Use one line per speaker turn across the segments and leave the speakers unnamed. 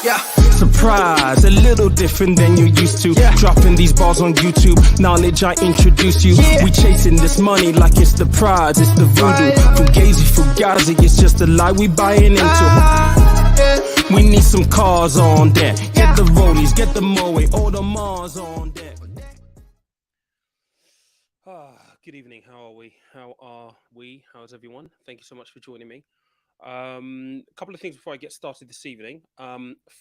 Yeah. Surprise, a little different than you're used to. Yeah. Dropping these bars on YouTube, knowledge I introduce you. Yeah. We chasing this money like it's the prize, it's the voodoo. Fugazi, fugazi, it's just a lie we buying into. We need some cars on deck. Get the rollies, get the moe, all the Mars on deck.
Good evening. How are we? How's everyone? Thank you so much for joining me. A couple of things before I get started this evening.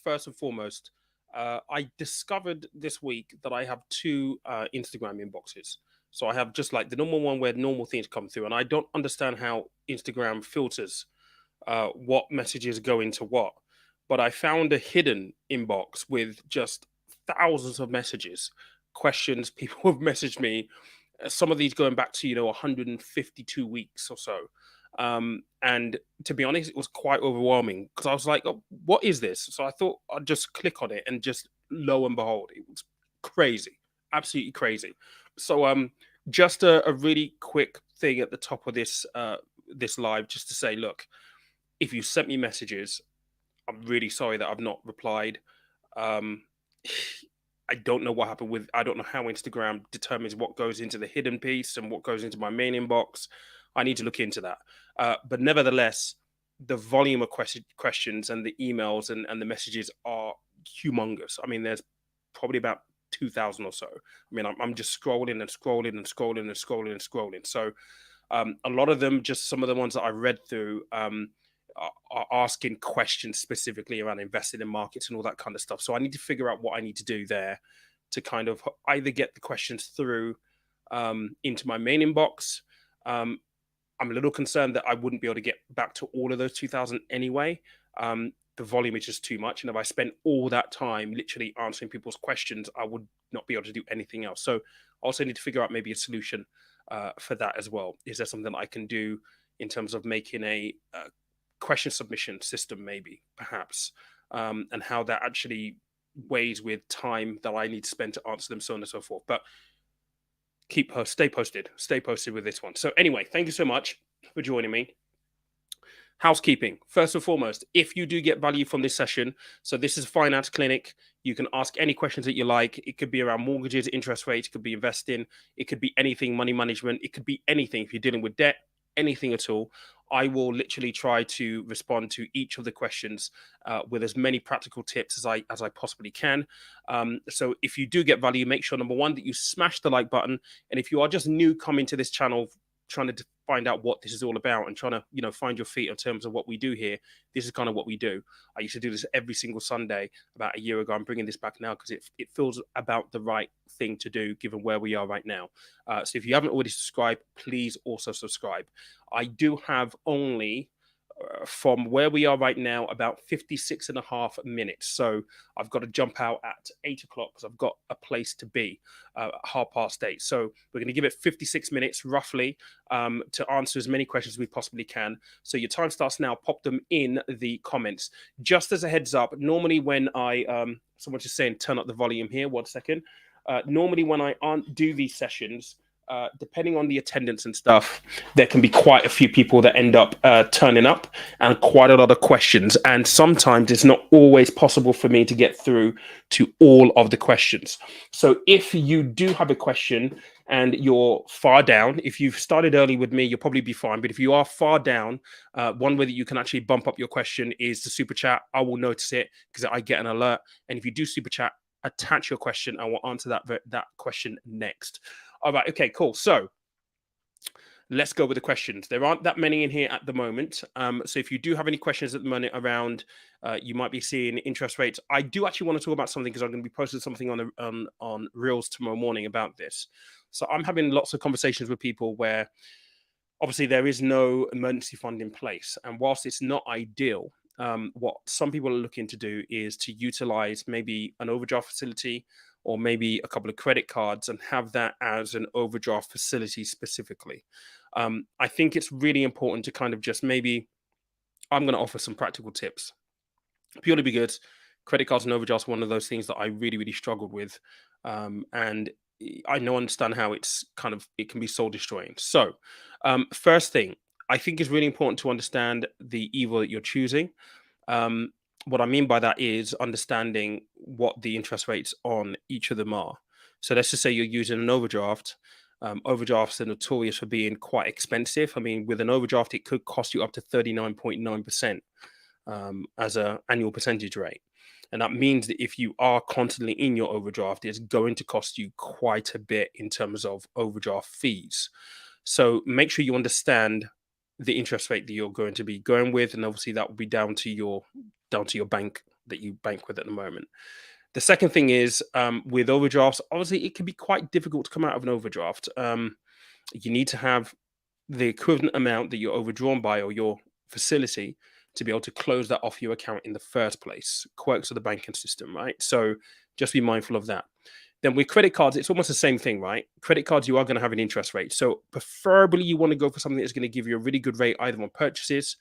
First and foremost, I discovered this week that I have two Instagram inboxes. So I have just like the normal one where normal things come through, and I don't understand how Instagram filters what messages go into what. But I found a hidden inbox with just thousands of messages, questions people have messaged me. Some of these going back to 152 weeks or so. And to be honest, it was quite overwhelming because I was like, oh, what is this? So I thought I'd just click on it, and just lo and behold, it was crazy, absolutely crazy. So just a really quick thing at the top of this this live, just to say, look, if you sent me messages, I'm really sorry that I've not replied. I don't know what happened with, I don't know how Instagram determines what goes into the hidden piece and what goes into my main inbox. I need to look into that. But nevertheless, the volume of questions and the emails and the messages are humongous. I mean, there's probably about 2,000 or so. I mean, I'm just scrolling and scrolling and scrolling and scrolling and scrolling. So a lot of them, just some of the ones that I read through, are asking questions specifically around investing in markets and all that kind of stuff. So I need to figure out what I need to do there to kind of either get the questions through into my main inbox. I'm a little concerned that I wouldn't be able to get back to all of those 2,000 anyway. The volume is just too much. And if I spent all that time literally answering people's questions, I would not be able to do anything else. So I also need to figure out maybe a solution for that as well. Is there something that I can do in terms of making a question submission system, maybe, perhaps, and how that actually weighs with time that I need to spend to answer them, so on and so forth. But stay posted with this one. So anyway, thank you so much for joining me. Housekeeping, first and foremost, if you do get value from this session, so this is a finance clinic, you can ask any questions that you like. It could be around mortgages, interest rates, it could be investing, it could be anything, money management, it could be anything. If you're dealing with debt, anything at all, I will literally try to respond to each of the questions with as many practical tips as I possibly can. So if you do get value, make sure, number one, that you smash the like button. And if you are just new coming to this channel, trying to find out what this is all about and trying to find your feet in terms of what we do here, this is kind of what we do. I used to do this every single Sunday about a year ago. I'm bringing this back now because it feels about the right thing to do given where we are right now. So if you haven't already subscribed, please also subscribe. I do have only from where we are right now about 56 and a half minutes. So I've got to jump out at 8 o'clock because I've got a place to be at 8:30. So we're going to give it 56 minutes roughly to answer as many questions as we possibly can. So your time starts now. Pop them in the comments. Just as a heads up, normally when someone's just saying turn up the volume here, 1 second. Normally when I do these sessions, depending on the attendance and stuff, there can be quite a few people that end up turning up and quite a lot of questions. And sometimes it's not always possible for me to get through to all of the questions. So if you do have a question and you're far down, if you've started early with me, you'll probably be fine. But if you are far down, one way that you can actually bump up your question is the super chat. I will notice it because I get an alert. And if you do super chat, attach your question. I will answer that question next. All right. Okay, cool. So let's go with the questions. There aren't that many in here at the moment. So if you do have any questions at the moment around, you might be seeing interest rates. I do actually want to talk about something because I'm going to be posting something on Reels tomorrow morning about this. So I'm having lots of conversations with people where obviously there is no emergency fund in place. And whilst it's not ideal, what some people are looking to do is to utilize maybe an overdraft facility or maybe a couple of credit cards and have that as an overdraft facility specifically. I think it's really important to kind of just maybe, I'm going to offer some practical tips. Purely because credit cards and overdrafts are one of those things that I really, really struggled with. And I understand how it can be soul destroying. So first thing, I think it's really important to understand the evil that you're choosing. What I mean by that is understanding what the interest rates on each of them are. So let's just say you're using an overdraft. Overdrafts are notorious for being quite expensive. I mean, with an overdraft, it could cost you up to 39.9% as an annual percentage rate. And that means that if you are constantly in your overdraft, it's going to cost you quite a bit in terms of overdraft fees. So make sure you understand the interest rate that you're going to be going with, and obviously that will be down to your bank that you bank with at the moment. The second thing is with overdrafts, obviously it can be quite difficult to come out of an overdraft. You need to have the equivalent amount that you're overdrawn by or your facility to be able to close that off your account in the first place. Quirks of the banking system, right? So just be mindful of that. Then with credit cards, it's almost the same thing, right? Credit cards, you are going to have an interest rate. So preferably you want to go for something that's going to give you a really good rate either on purchases,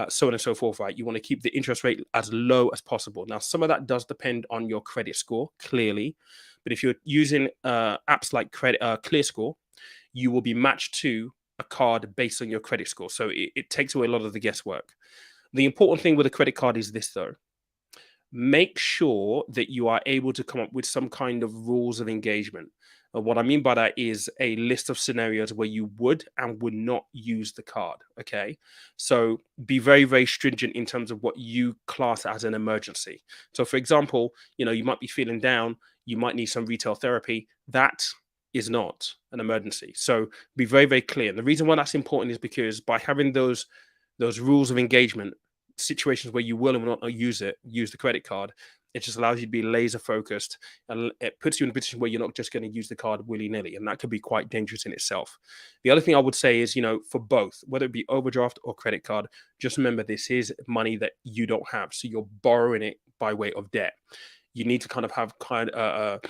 so on and so forth, right? You want to keep the interest rate as low as possible. Now, some of that does depend on your credit score, clearly. But if you're using apps like ClearScore, you will be matched to a card based on your credit score. So it takes away a lot of the guesswork. The important thing with a credit card is this, though. Make sure that you are able to come up with some kind of rules of engagement. What I mean by that is a list of scenarios where you would and would not use the card. Okay. So be very, very stringent in terms of what you class as an emergency. So, for example, you might be feeling down, you might need some retail therapy. That is not an emergency. So be very, very clear. And the reason why that's important is because by having those rules of engagement, situations where you will and will not use the credit card, it just allows you to be laser focused, and it puts you in a position where you're not just going to use the card willy-nilly, and that could be quite dangerous in itself. The other thing I would say is, for both, whether it be overdraft or credit card, just remember this is money that you don't have, so you're borrowing it by way of debt. You need to kind of have a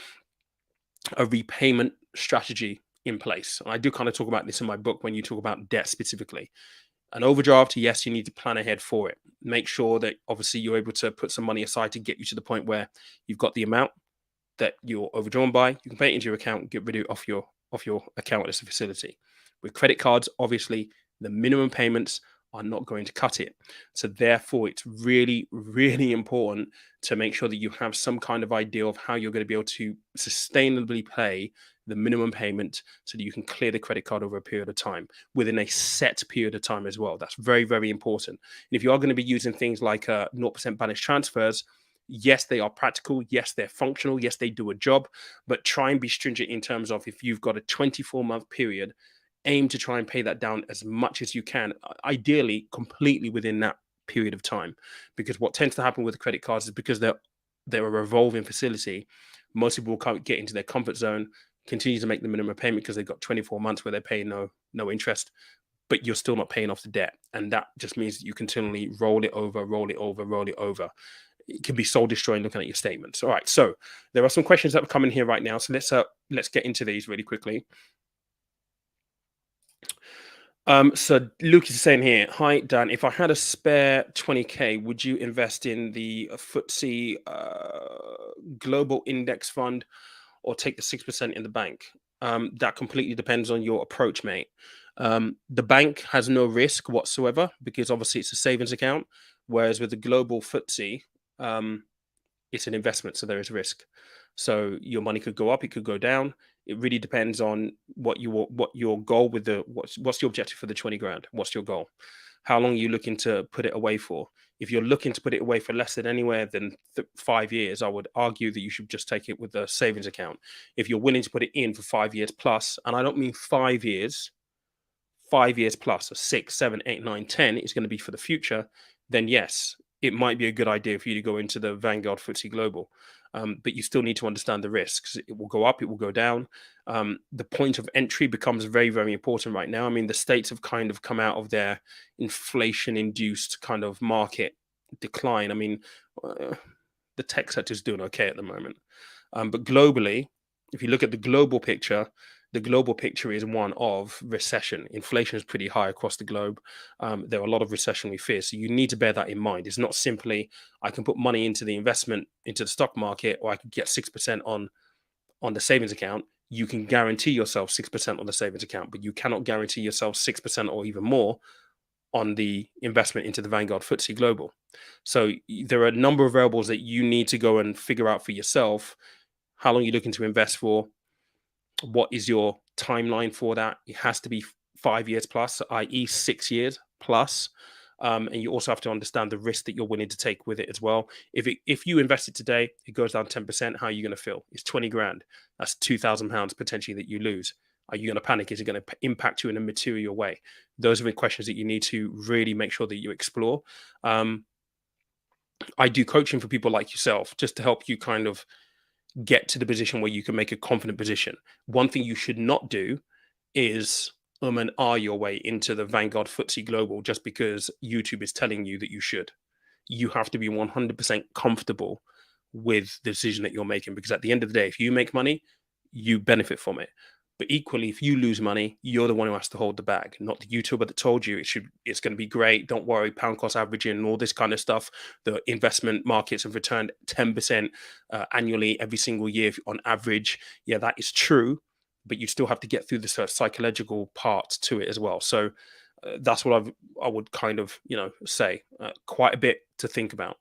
repayment strategy in place. And I do kind of talk about this in my book when you talk about debt specifically. An overdraft, yes, you need to plan ahead for it. Make sure that obviously you're able to put some money aside to get you to the point where you've got the amount that you're overdrawn by. You can pay it into your account, get rid of it off your account as a facility. With credit cards, obviously, the minimum payments are not going to cut it. So therefore, it's really, really important to make sure that you have some kind of idea of how you're going to be able to sustainably pay the minimum payment so that you can clear the credit card over a period of time within a set period of time as well. That's very, very important. And if you are going to be using things like 0% balance transfers, yes, they are practical. Yes, they're functional. Yes, they do a job, but try and be stringent in terms of if you've got a 24-month period, aim to try and pay that down as much as you can, ideally completely within that period of time. Because what tends to happen with credit cards is because they're a revolving facility, most people will get into their comfort zone, continue to make the minimum payment because they've got 24 months where they're paying no interest, but you're still not paying off the debt. And that just means that you continually roll it over. It can be soul destroying looking at your statements. All right. So there are some questions that have come in here right now. So let's get into these really quickly. So Luke is saying here, hi Dan, if I had a spare 20k, would you invest in the FTSE global index fund or take the 6% in the bank? That completely depends on your approach, mate. The bank has no risk whatsoever because obviously it's a savings account, whereas with the global FTSE, it's an investment, so there is risk. So your money could go up, it could go down. It really depends on what your goal with what's your objective for the 20 grand. What's your goal? How long are you looking to put it away for? If you're looking to put it away for less than anywhere than 5 years, I would argue that you should just take it with a savings account. If you're willing to put it in for 5 years plus, and I don't mean 5 years, 5 years plus, or 6, 7, 8, 9, 10 is going to be for the future, then yes, it might be a good idea for you to go into the Vanguard FTSE Global. But you still need to understand the risks. It will go up, it will go down. The point of entry becomes very, very important right now. I mean, the States have kind of come out of their inflation-induced kind of market decline. I mean, the tech sector is doing okay at the moment. But globally, if you look at the global picture is one of recession. Inflation is pretty high across the globe. There are a lot of recessionary fears. So you need to bear that in mind. It's not simply, I can put money into the investment, into the stock market, or I could get 6% on the savings account. You can guarantee yourself 6% on the savings account, but you cannot guarantee yourself 6% or even more on the investment into the Vanguard FTSE Global. So there are a number of variables that you need to go and figure out for yourself. How long you're looking to invest for? What is your timeline for that? It has to be 5 years plus, i.e., 6 years plus. And you also have to understand the risk that you're willing to take with it as well. If you invest it today, it goes down 10%. How are you going to feel? It's 20 grand. That's £2,000 potentially that you lose. Are you going to panic? Is it going to impact you in a material way? Those are the questions that you need to really make sure that you explore. I do coaching for people like yourself just to help you kind of get to the position where you can make a confident position. One thing you should not do is and your way into the Vanguard FTSE Global just because YouTube is telling you that you should. You have to be 100% comfortable with the decision that you're making, because at the end of the day, if you make money, you benefit from it. But equally, if you lose money, you're the one who has to hold the bag, not the YouTuber that told you it's going to be great. Don't worry, pound cost averaging and all this kind of stuff. The investment markets have returned 10% annually every single year on average. Yeah, that is true, but you still have to get through the sort of psychological part to it as well. So that's what I would kind of say. Quite a bit to think about.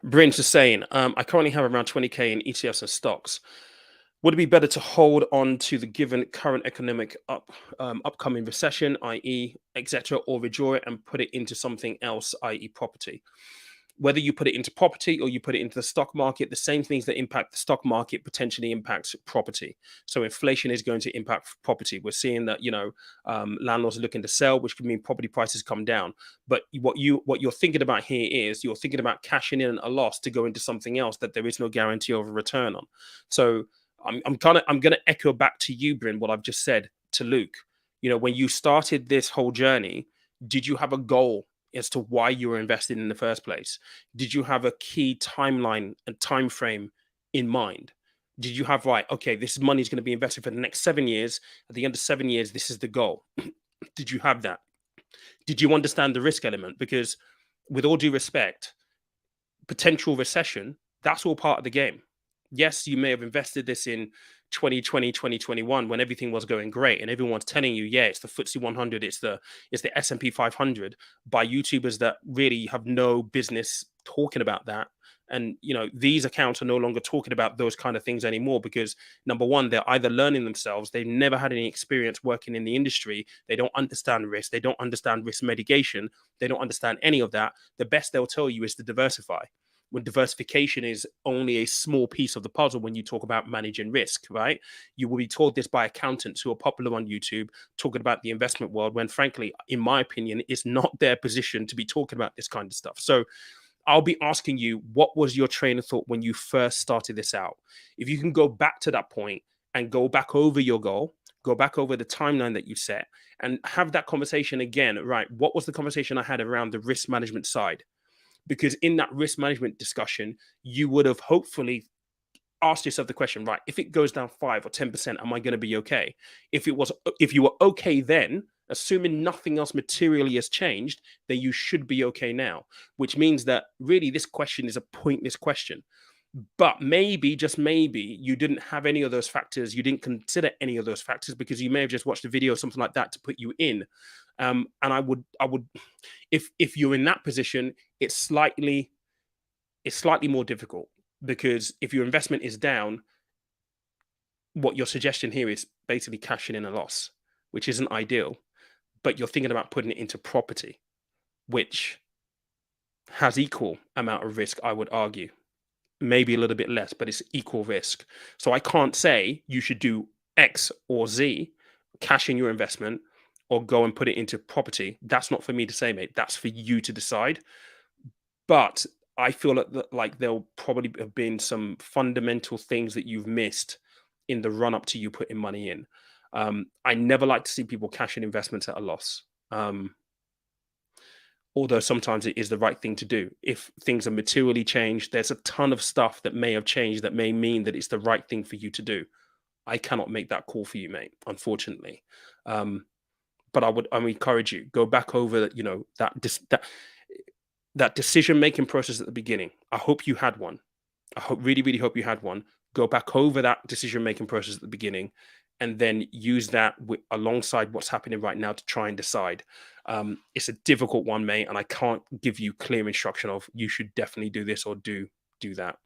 Bryn's just saying, I currently have around 20k in ETFs and stocks. Would it be better to hold on to the given current economic upcoming recession, i.e., etc., or withdraw it and put it into something else, i.e., property? Whether you put it into property or you put it into the stock market, the same things that impact the stock market potentially impacts property. So inflation is going to impact property. We're seeing that landlords are looking to sell, which could mean property prices come down. But what you're thinking about here is you're thinking about cashing in a loss to go into something else that there is no guarantee of a return on. So I'm going to echo back to you, Bryn, what I've just said to Luke. When you started this whole journey, did you have a goal as to why you were invested in the first place? Did you have a key timeline and time frame in mind? Did you have, right, okay, this money is going to be invested for the next 7 years. At the end of 7 years, this is the goal. Did you have that? Did you understand the risk element? Because with all due respect, potential recession, that's all part of the game. Yes, you may have invested this in 2020, 2021 when everything was going great and everyone's telling you, yeah, it's the FTSE 100, it's the S&P 500 by YouTubers that really have no business talking about that. And, these accounts are no longer talking about those kind of things anymore because, number one, they're either learning themselves. They've never had any experience working in the industry. They don't understand risk. They don't understand risk mitigation. They don't understand any of that. The best they'll tell you is to diversify, when diversification is only a small piece of the puzzle when you talk about managing risk, right? You will be told this by accountants who are popular on YouTube talking about the investment world when, frankly, in my opinion, it's not their position to be talking about this kind of stuff. So I'll be asking you, what was your train of thought when you first started this out? If you can go back to that point and go back over your goal, go back over the timeline that you set and have that conversation again, right? What was the conversation I had around the risk management side? Because in that risk management discussion, you would have hopefully asked yourself the question, right, if it goes down 5 or 10%, am I going to be okay? If you were okay then, assuming nothing else materially has changed, then you should be okay now, which means that really this question is a pointless question. But maybe, just maybe, you didn't have any of those factors. You didn't consider any of those factors because you may have just watched a video or something like that to put you in. And I would, if you're in that position, it's slightly more difficult because if your investment is down, what your suggestion here is basically cashing in a loss, which isn't ideal. But you're thinking about putting it into property, which has equal amount of risk, I would argue. Maybe a little bit less, but it's equal risk. So I can't say you should do X or Z, cash in your investment, or go and put it into property. That's not for me to say, mate. That's for you to decide. But I feel like there'll probably have been some fundamental things that you've missed in the run up to you putting money in. I never like to see people cash in investments at a loss. Although sometimes it is the right thing to do. If things are materially changed, there's a ton of stuff that may have changed that may mean that it's the right thing for you to do. I cannot make that call for you, mate, unfortunately. But I would encourage you, go back over that decision-making process at the beginning. I hope you had one. I really, really hope you had one. Go back over that decision-making process at the beginning and then use that alongside what's happening right now to try and decide. It's a difficult one, mate, and I can't give you clear instruction of you should definitely do this or do that.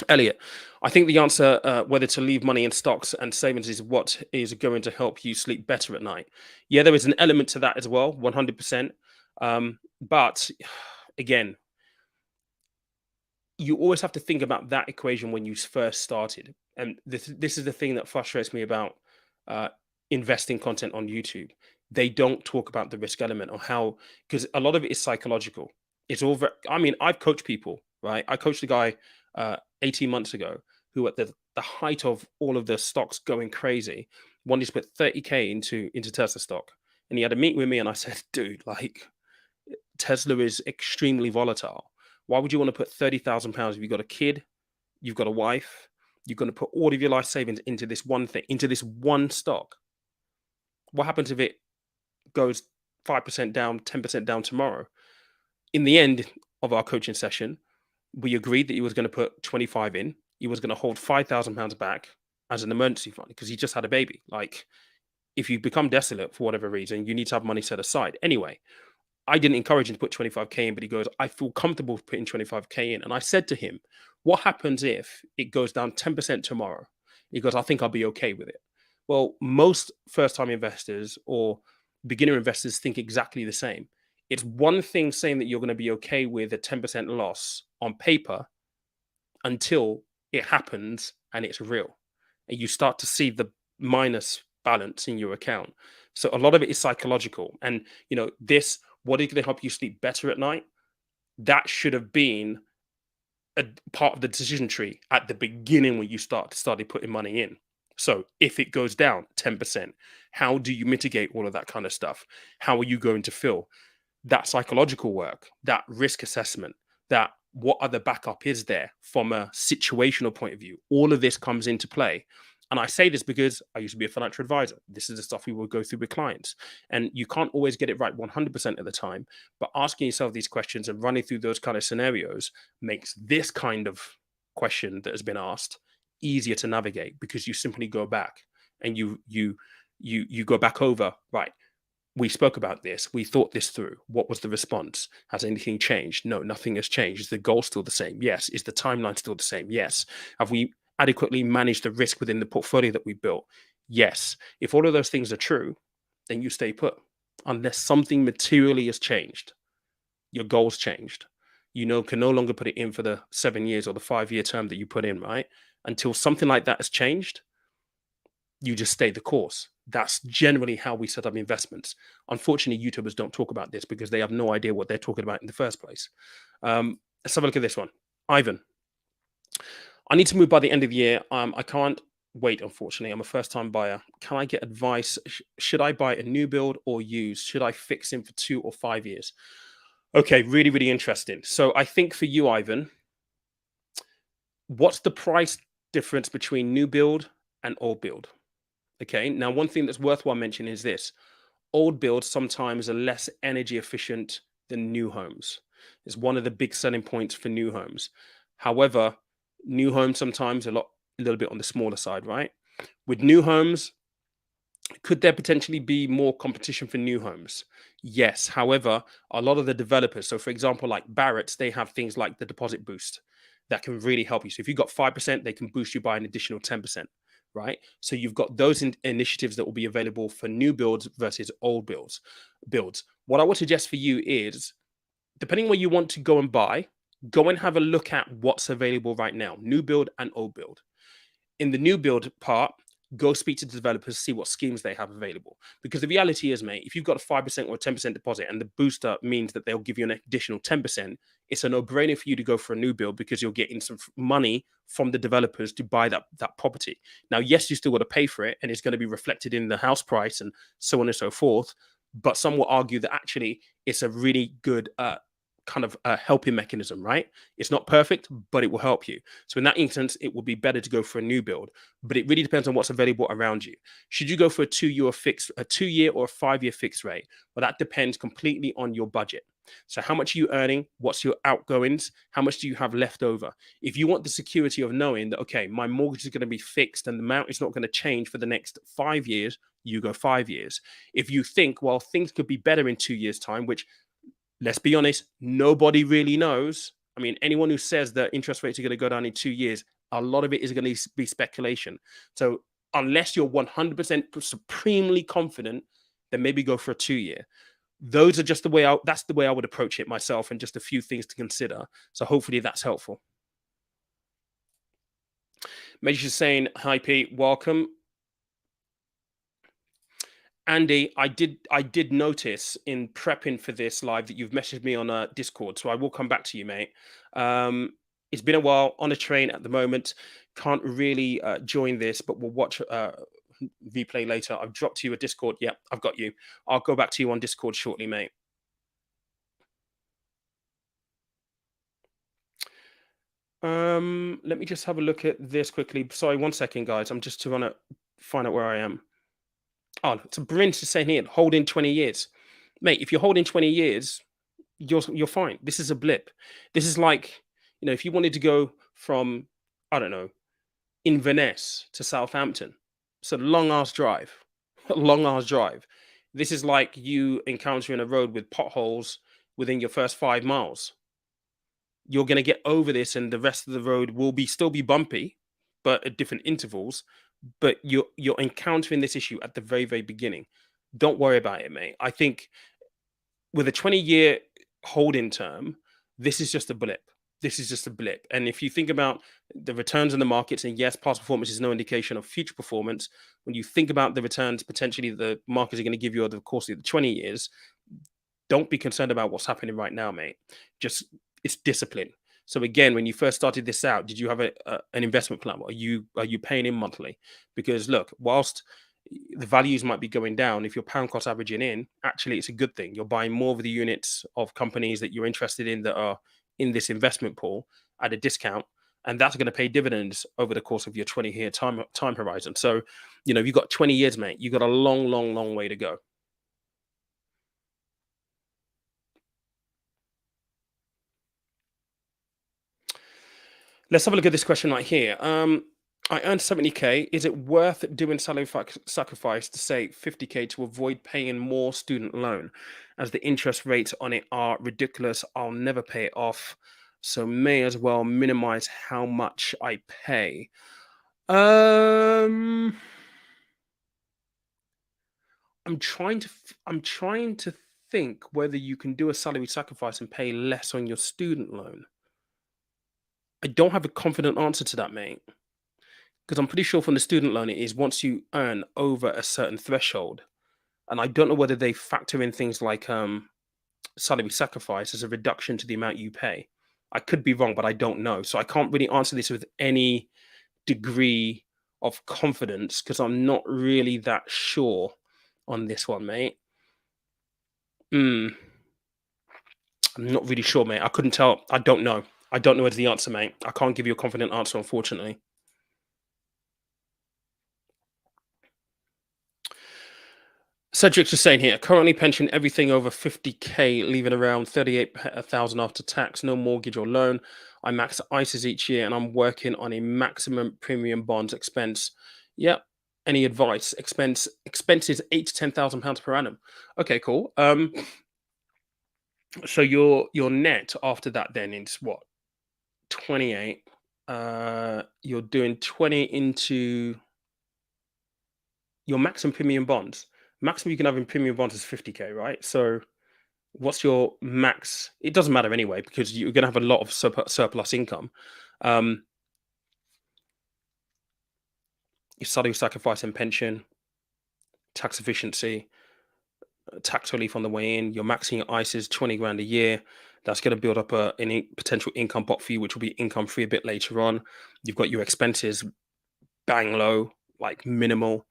Elliot, I think the answer whether to leave money in stocks and savings is what is going to help you sleep better at night. Yeah, there is an element to that as well, 100%. But again, you always have to think about that equation when you first started. And this is the thing that frustrates me about uh, investing content on YouTube. They don't talk about the risk element or how, because a lot of it is psychological. It's all I mean, I've coached people, right? I coached a guy 18 months ago who, at the height of all of the stocks going crazy, wanted to put 30K into Tesla stock. And he had a meeting with me, and I said, dude, like, Tesla is extremely volatile. Why would you want to put £30,000 if you've got a kid, you've got a wife, you're going to put all of your life savings into this one thing, into this one stock? What happens if it goes 5% down, 10% down tomorrow? In the end of our coaching session, we agreed that he was going to put 25 in. He was going to hold £5,000 back as an emergency fund because he just had a baby. Like, if you become desolate for whatever reason, you need to have money set aside. Anyway, I didn't encourage him to put 25K in, but he goes, I feel comfortable putting 25K in. And I said to him, what happens if it goes down 10% tomorrow? He goes, I think I'll be okay with it. Well, most first-time investors or beginner investors think exactly the same. It's one thing saying that you're going to be okay with a 10% loss on paper until it happens and it's real. And you start to see the minus balance in your account. So a lot of it is psychological. And, this, what is going to help you sleep better at night? That should have been a part of the decision tree at the beginning when you started putting money in. So if it goes down 10%, how do you mitigate all of that kind of stuff? How are you going to feel? That psychological work, that risk assessment, that what other backup is there from a situational point of view, all of this comes into play. And I say this because I used to be a financial advisor. This is the stuff we will go through with clients. And you can't always get it right 100% of the time. But asking yourself these questions and running through those kind of scenarios makes this kind of question that has been asked easier to navigate, because you simply go back and you go back over, right? We spoke about this. We thought this through. What was the response? Has anything changed? No, nothing has changed. Is the goal still the same? Yes. Is the timeline still the same? Yes. Have we adequately managed the risk within the portfolio that we built? Yes. If all of those things are true, then you stay put. Unless something materially has changed, your goals changed. You can no longer put it in for the 7 years or the 5-year term that you put in, right? Until something like that has changed, you just stay the course. That's generally how we set up investments. Unfortunately, YouTubers don't talk about this because they have no idea what they're talking about in the first place. Let's have a look at this one. Ivan, I need to move by the end of the year. I can't wait, unfortunately. I'm a first-time buyer. Can I get advice? Should I buy a new build or used? Should I fix in for 2 or 5 years? Okay, really, really interesting. So I think for you, Ivan, what's the price difference between new build and old build? Okay, now one thing that's worthwhile mentioning is this. Old builds sometimes are less energy efficient than new homes. It's one of the big selling points for new homes. However, new homes sometimes a little bit on the smaller side, right? With new homes, could there potentially be more competition for new homes? Yes. However, a lot of the developers, so for example, like Barrett's, they have things like the deposit boost that can really help you. So if you've got 5%, they can boost you by an additional 10%. Right. So you've got those initiatives that will be available for new builds versus old builds. What I would suggest for you is, depending where you want to go and buy, go and have a look at what's available right now, new build and old build. In the new build part, go speak to the developers, see what schemes they have available. Because the reality is, mate, if you've got a 5% or a 10% deposit and the booster means that they'll give you an additional 10%, it's a no-brainer for you to go for a new build because you're getting some money from the developers to buy that property. Now, yes, you still got to pay for it and it's going to be reflected in the house price and so on and so forth. But some will argue that actually it's a really good kind of a helping mechanism, right? It's not perfect, but it will help you. So in that instance, it will be better to go for a new build, but it really depends on what's available around you. Should you go for a 2-year or a 5-year fixed rate? Well, that depends completely on your budget. So how much are you earning? What's your outgoings? How much do you have left over? If you want the security of knowing that, okay, my mortgage is going to be fixed and the amount is not going to change for the next 5 years, you go 5 years. If you think, well, things could be better in 2 years' time, which, let's be honest, nobody really knows. I mean, anyone who says that interest rates are going to go down in 2 years, a lot of it is going to be speculation. So unless you're 100% supremely confident, then maybe go for a 2 year. Those are just that's the way I would approach it myself, and just a few things to consider. So hopefully that's helpful. Major's saying, hi Pete, welcome. Andy, I did notice in prepping for this live that you've messaged me on Discord, so I will come back to you, mate. It's been a while, on a train at the moment, can't really join this, but we'll watch replay later. I've dropped you a Discord. Yeah, I've got you. I'll go back to you on Discord shortly, mate. Let me just have a look at this quickly. Sorry, 1 second, guys. I'm just trying to find out where I am. Oh, it's a Brent to say here, holding 20 years. Mate, if you're holding 20 years, you're fine. This is a blip. This is like, if you wanted to go from, I don't know, Inverness to Southampton, it's a long ass drive. A long ass drive. This is like you encountering a road with potholes within your first 5 miles. You're going to get over this, and the rest of the road will still be bumpy, but at different intervals. But you're encountering this issue at the very, very beginning. Don't worry about it, mate. I think with a 20-year holding term, this is just a blip. This is just a blip. And if you think about the returns in the markets, and yes, past performance is no indication of future performance, when you think about the returns potentially the markets are going to give you over the course of the 20 years, don't be concerned about what's happening right now, mate. Just, it's discipline. So again, when you first started this out, did you have an investment plan? Are you paying in monthly? Because look, whilst the values might be going down, if your pound cost averaging in, actually it's a good thing. You're buying more of the units of companies that you're interested in that are in this investment pool at a discount, and that's going to pay dividends over the course of your 20-year time horizon. So, you've got 20 years, mate. You've got a long, long, long way to go. Let's have a look at this question right here. I earned 70K. Is it worth doing salary sacrifice to say 50K to avoid paying more student loan, as the interest rates on it are ridiculous? I'll never pay it off, so may as well minimize how much I pay. I'm trying to think whether you can do a salary sacrifice and pay less on your student loan. I don't have a confident answer to that, mate. Because I'm pretty sure from the student loan, it is once you earn over a certain threshold. And I don't know whether they factor in things like salary sacrifice as a reduction to the amount you pay. I could be wrong, but I don't know. So I can't really answer this with any degree of confidence, because I'm not really that sure on this one, mate. I'm not really sure, mate. I couldn't tell. I don't know. I don't know what's the answer, mate. I can't give you a confident answer, unfortunately. Cedric's just saying here, currently pension everything over 50K, leaving around 38,000 after tax, no mortgage or loan. I max ISAs each year, and I'm working on a maximum premium bonds expense. Yep. Any advice? Expenses 8 to 10,000 pounds per annum. Okay, cool. So your net after that then is what? 28. You're doing 20 into your maximum premium bonds. Maximum you can have in premium bonds is 50K, right? So what's your max? It doesn't matter anyway, because you're going to have a lot of surplus income. Your salary sacrifice and pension, tax efficiency, tax relief on the way in. You're maxing your ISAs 20 grand a year. That's going to build up a potential income pot for you, which will be income free a bit later on. You've got your expenses bang low, like minimal.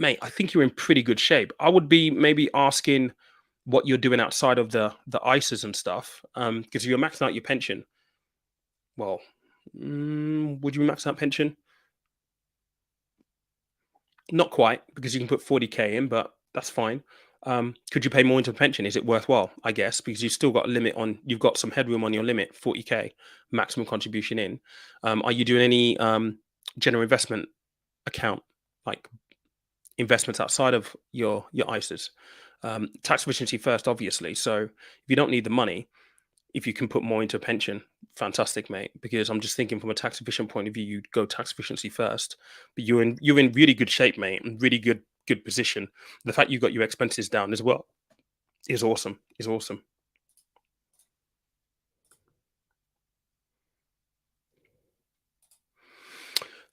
Mate, I think you're in pretty good shape. I would be maybe asking what you're doing outside of the ISAs and stuff. Because if you're maxing out your pension, well, would you max out pension? Not quite, because you can put 40K in, but that's fine. Could you pay more into a pension? Is it worthwhile? I guess because you've still got a limit on. You've got some headroom on your limit, 40k maximum contribution in. Are you doing any general investment account, like investments outside of your ISAs? Tax efficiency first, obviously. So if you don't need the money, if you can put more into a pension, fantastic, mate. Because I'm just thinking from a tax efficient point of view, you'd go tax efficiency first. But you're in really good shape, mate, and really good position. The fact you got your expenses down as well is awesome. Is awesome.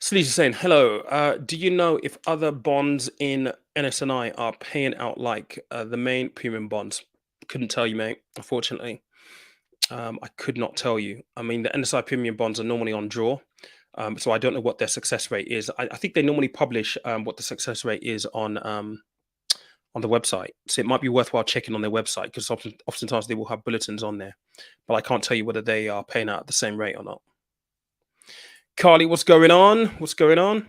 Sleaze is saying, hello. Do you know if other bonds in NSNI are paying out like the main premium bonds? Couldn't tell you, mate. Unfortunately, I could not tell you. I mean, the NSI premium bonds are normally on draw, so I don't know what their success rate is. I think they normally publish what the success rate is on the website, so it might be worthwhile checking on their website because oftentimes they will have bulletins on there, but I can't tell you whether they are paying out at the same rate or not. Carly, what's going on? What's going on?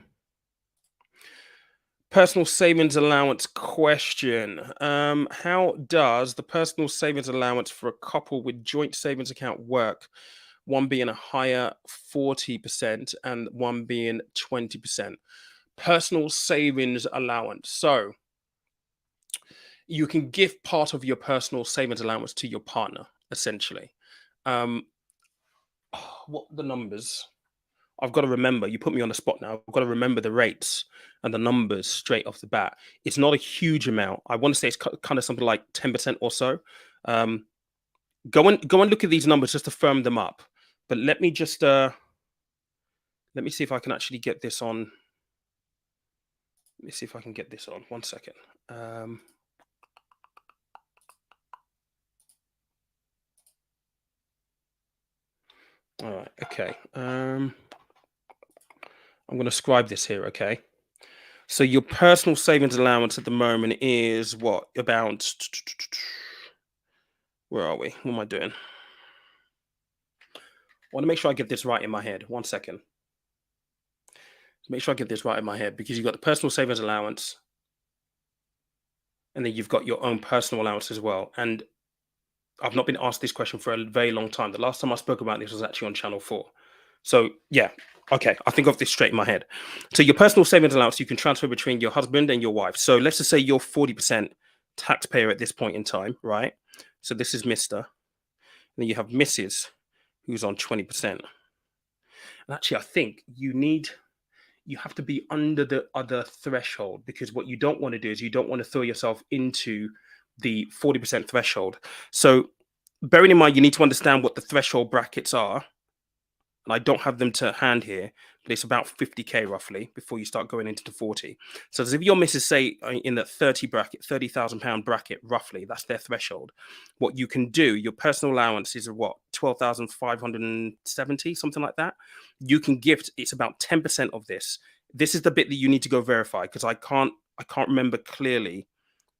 Personal savings allowance question. How does the personal savings allowance for a couple with joint savings account work? One being a higher 40% and one being 20%. Personal savings allowance. So you can give part of your personal savings allowance to your partner, essentially. What the numbers? I've got to remember. You put me on the spot now. I've got to remember the rates and the numbers straight off the bat. It's not a huge amount. I want to say it's kind of something like 10% or so. Go and look at these numbers just to firm them up. But let me just let me see if I can actually get this on. Let me see if I can get this on. 1 second. All right. Okay. I'm going to scribe this here. Okay. So your personal savings allowance at the moment is what? About, where are we? What am I doing? I want to make sure I get this right in my head. 1 second. Make sure I get this right in my head because you've got the personal savings allowance and then you've got your own personal allowance as well. And I've not been asked this question for a very long time. The last time I spoke about this was actually on Channel 4. So yeah, okay, I think of this straight in my head. So your personal savings allowance, you can transfer between your husband and your wife. So let's just say you're 40% taxpayer at this point in time, right? So this is Mr. And then you have Mrs. who's on 20%. And actually, I think you have to be under the other threshold because what you don't want to do is you don't want to throw yourself into the 40% threshold. So bearing in mind, you need to understand what the threshold brackets are. And I don't have them to hand here, but it's about 50k roughly before you start going into the 40. So as if your missus say in the 30 bracket, £30,000 bracket, roughly, that's their threshold. What you can do, your personal allowance is what, 12,570, something like that. You can gift, it's about 10% of this. This is the bit that you need to go verify because I can't remember clearly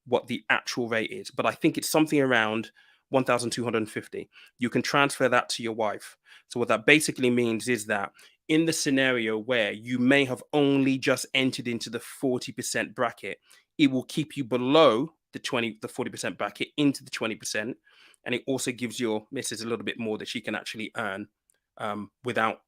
what the actual rate is, but I think it's something around 1,250. You can transfer that to your wife. So what that basically means is that in the scenario where you may have only just entered into the 40% bracket, it will keep you below the 40% bracket into the 20%. And it also gives your missus a little bit more that she can actually earn without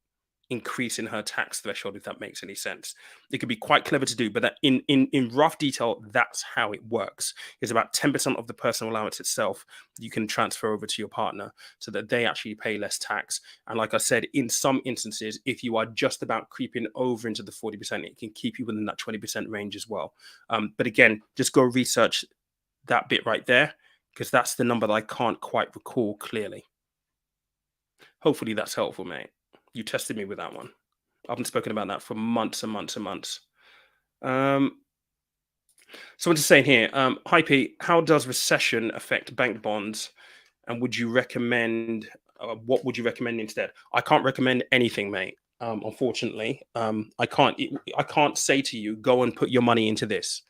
increasing her tax threshold, if that makes any sense. It could be quite clever to do, but that in rough detail, that's how it works. It's about 10% of the personal allowance itself you can transfer over to your partner so that they actually pay less tax. And like I said, in some instances, if you are just about creeping over into the 40%, it can keep you within that 20% range as well. But again, just go research that bit right there because that's the number that I can't quite recall clearly. Hopefully that's helpful, mate. You tested me with that one. I haven't spoken about that for months and months and months. Someone's just saying here, hi Pete, how does recession affect bank bonds? And would you recommend, what would you recommend instead? I can't recommend anything, mate. Unfortunately, I can't say to you, go and put your money into this.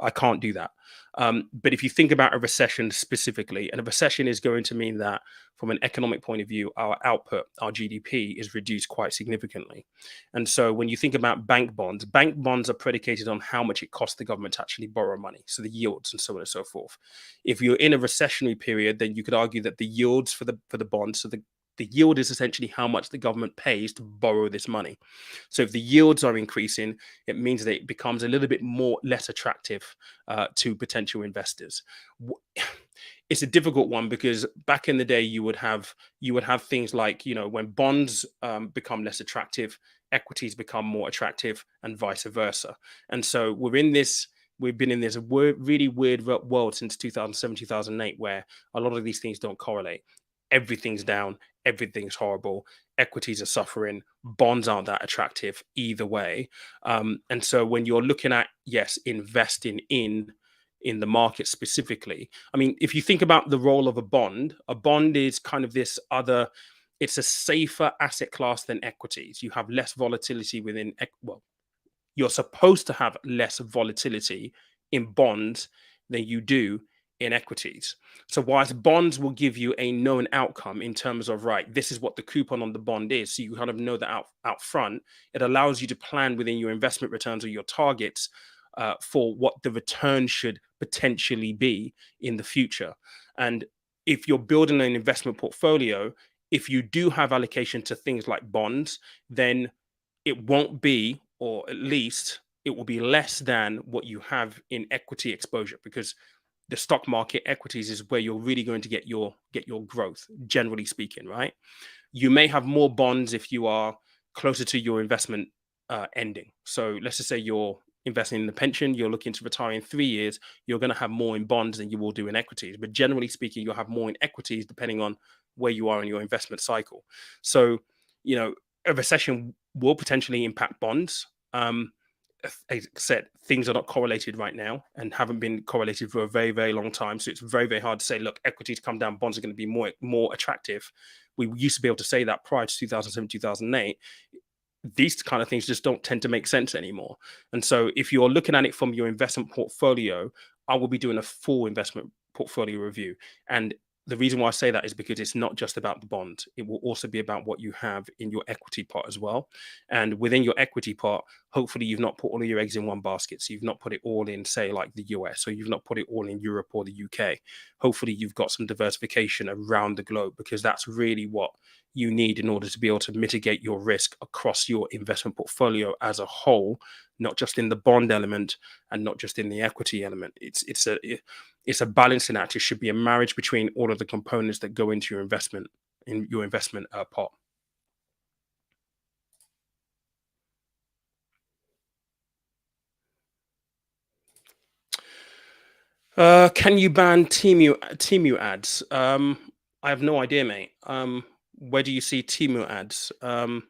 I can't do that. But if you think about a recession specifically, and a recession is going to mean that from an economic point of view, our output, our GDP is reduced quite significantly. And so when you think about bank bonds are predicated on how much it costs the government to actually borrow money. So the yields and so on and so forth. If you're in a recessionary period, then you could argue that the yields for the bonds, so the yield is essentially how much the government pays to borrow this money. So if the yields are increasing, it means that it becomes a little bit more less attractive to potential investors. It's a difficult one because back in the day you would have things like, when bonds become less attractive, equities become more attractive, and vice versa. And so we've been in this really weird world since 2007, 2008, where a lot of these things don't correlate. Everything's down, everything's horrible, equities are suffering, bonds aren't that attractive either way. And so when you're looking at, yes, investing in the market specifically, I mean, if you think about the role of a bond is kind of this other, it's a safer asset class than equities. You have less volatility within, well, you're supposed to have less volatility in bonds than you do in equities. So whilst bonds will give you a known outcome in terms of, right, this is what the coupon on the bond is, so you kind of know that out front, it allows you to plan within your investment returns or your targets for what the return should potentially be in the future. And if you're building an investment portfolio, if you do have allocation to things like bonds, then it won't be, or at least it will be less than what you have in equity exposure, because the stock market, equities, is where you're really going to get your growth, generally speaking, right? You may have more bonds if you are closer to your investment ending. So let's just say you're investing in the pension, you're looking to retire in 3 years, you're going to have more in bonds than you will do in equities. But generally speaking, you'll have more in equities depending on where you are in your investment cycle. So, a recession will potentially impact bonds. As I said, things are not correlated right now and haven't been correlated for a very, very long time. So it's very, very hard to say, look, equities come down, bonds are going to be more attractive. We used to be able to say that prior to 2007, 2008. These kind of things just don't tend to make sense anymore. And so if you're looking at it from your investment portfolio, I will be doing a full investment portfolio review. And the reason why I say that is because it's not just about the bond. It will also be about what you have in your equity pot as well. And within your equity pot, hopefully you've not put all of your eggs in one basket. So you've not put it all in, say, like the US, or you've not put it all in Europe or the UK. Hopefully you've got some diversification around the globe, because that's really what you need in order to be able to mitigate your risk across your investment portfolio as a whole, not just in the bond element and not just in the equity element. It's a balancing act. It should be a marriage between all of the components that go into your investment pot. Can you ban Timu ads? I have no idea, mate. Where do you see Timu ads? I've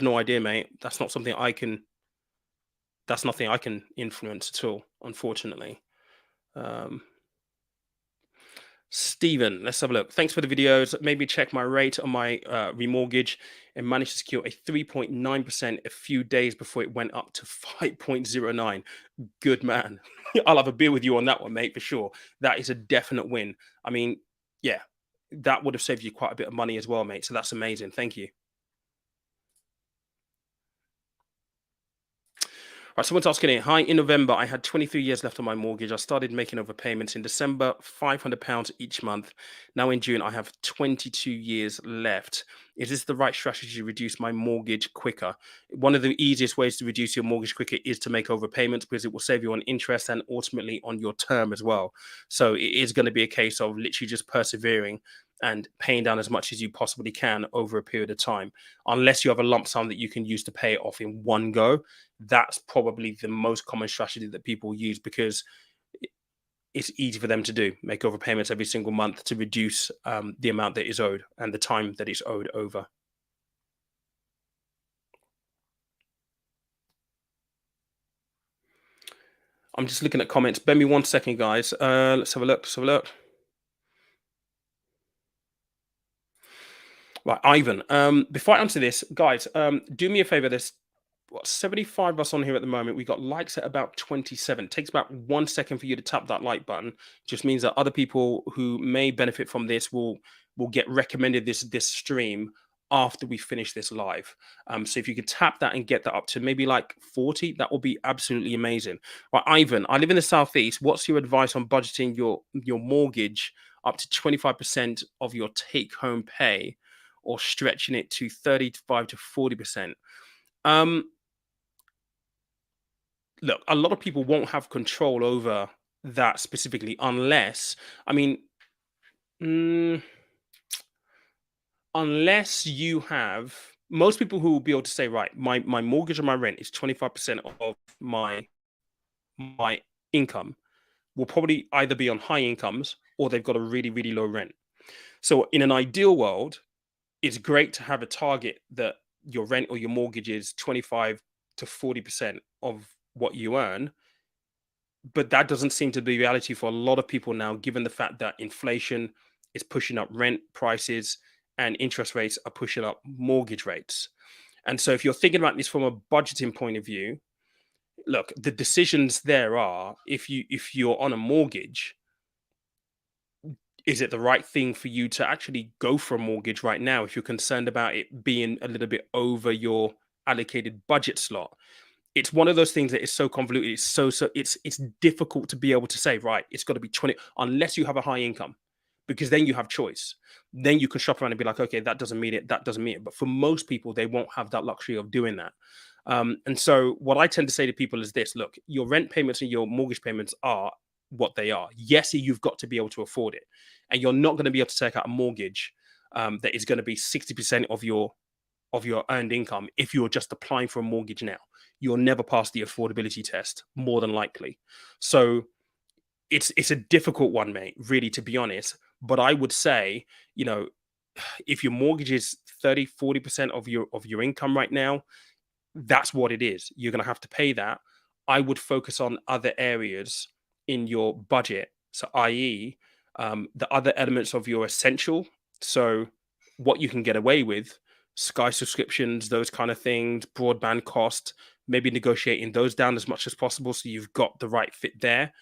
no idea, mate. That's not something I can. That's nothing I can influence at all, unfortunately. Stephen, let's have a look. Thanks for the videos. Maybe check my rate on my remortgage, and managed to secure a 3.9% a few days before it went up to 5.09. Good man. I'll have a beer with you on that one, mate, for sure. That is a definite win. I mean, yeah, that would have saved you quite a bit of money as well, mate. So that's amazing. Thank you. Right, someone's asking here, hi, in November, I had 23 years left on my mortgage. I started making overpayments in December, £500 each month. Now in June, I have 22 years left. Is this the right strategy to reduce my mortgage quicker? One of the easiest ways to reduce your mortgage quicker is to make overpayments, because it will save you on interest and ultimately on your term as well. So it is going to be a case of literally just persevering and paying down as much as you possibly can over a period of time, unless you have a lump sum that you can use to pay it off in one go. That's probably the most common strategy that people use, because it's easy for them to do, make overpayments every single month to reduce the amount that is owed and the time that is owed over. I'm just looking at comments. Bear me 1 second, guys. Let's have a look. Right, Ivan. Before I answer this, guys, do me a favor. what, 75 of us on here at the moment. We got likes at about 27. It takes about 1 second for you to tap that like button. Just means that other people who may benefit from this will get recommended this stream after we finish this live. So if you could tap that and get that up to maybe like 40, that will be absolutely amazing. Right, Ivan, I live in the Southeast. What's your advice on budgeting your mortgage up to 25% of your take-home pay, or stretching it to 35 to 40%? Look, a lot of people won't have control over that specifically unless, I mean, mm, unless you have, most people who will be able to say, right, my mortgage and my rent is 25% of my income, will probably either be on high incomes or they've got a really, really low rent. So in an ideal world, it's great to have a target that your rent or your mortgage is 25 to 40% of what you earn. But that doesn't seem to be reality for a lot of people now, given the fact that inflation is pushing up rent prices and interest rates are pushing up mortgage rates. And so if you're thinking about this from a budgeting point of view, look, the decisions there are, if you're on a mortgage, is it the right thing for you to actually go for a mortgage right now if you're concerned about it being a little bit over your allocated budget slot? It's one of those things that is so convoluted. It's it's difficult to be able to say, right, it's got to be 20, unless you have a high income, because then you have choice. Then you can shop around and be like, okay, that doesn't mean it, that doesn't mean it. But for most people, they won't have that luxury of doing that. And so what I tend to say to people is this: look, your rent payments and your mortgage payments are what they are. Yes, you've got to be able to afford it, and you're not going to be able to take out a mortgage that is going to be 60% of your earned income if you're just applying for a mortgage now. You'll never pass the affordability test, more than likely. So it's a difficult one, mate, really, to be honest. But I would say, you know, if your mortgage is 30-40% of your income right now, that's what it is. You're going to have to pay that. I would focus on other areas in your budget. So, i.e., the other elements of your essential. So, what you can get away with, Sky subscriptions, those kind of things, broadband cost, maybe negotiating those down as much as possible so you've got the right fit there.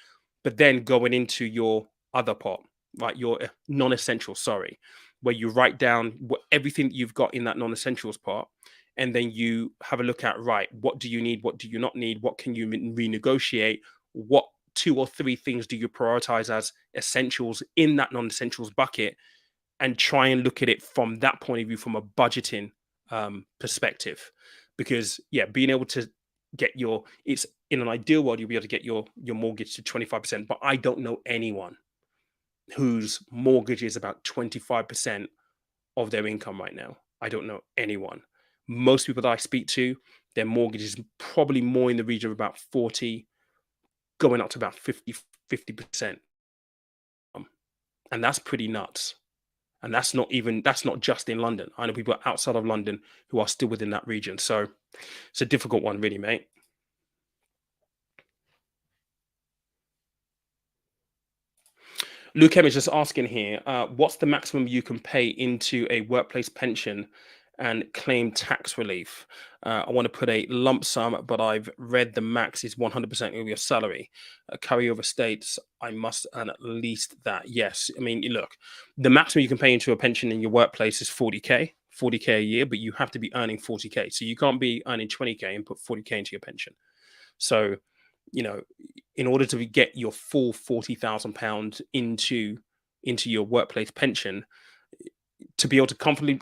But then going into your other pot, right, your non-essential, sorry, where you write down everything that you've got in that non-essentials pot, and then you have a look at, right, what do you need, what do you not need, what can you renegotiate, what 2 or 3 things do you prioritize as essentials in that non-essentials bucket, and try and look at it from that point of view, from a budgeting perspective. Because being able to get it's in an ideal world, you'll be able to get your mortgage to 25%, but I don't know anyone whose mortgage is about 25% of their income right now. I don't know anyone. Most people that I speak to, their mortgage is probably more in the region of about 40, going up to about 50%. And that's pretty nuts. And that's not just in London. I know people outside of London who are still within that region. So it's a difficult one, really, mate. Luke M is just asking here, what's the maximum you can pay into a workplace pension and claim tax relief? I want to put a lump sum, but I've read the max is 100% of your salary. Carryover states I must earn at least that. Yes. I mean, look, the maximum you can pay into a pension in your workplace is 40K a year, but you have to be earning 40K. So you can't be earning 20K and put 40K into your pension. So, in order to get your full £40,000 into your workplace pension, to be able to comfortably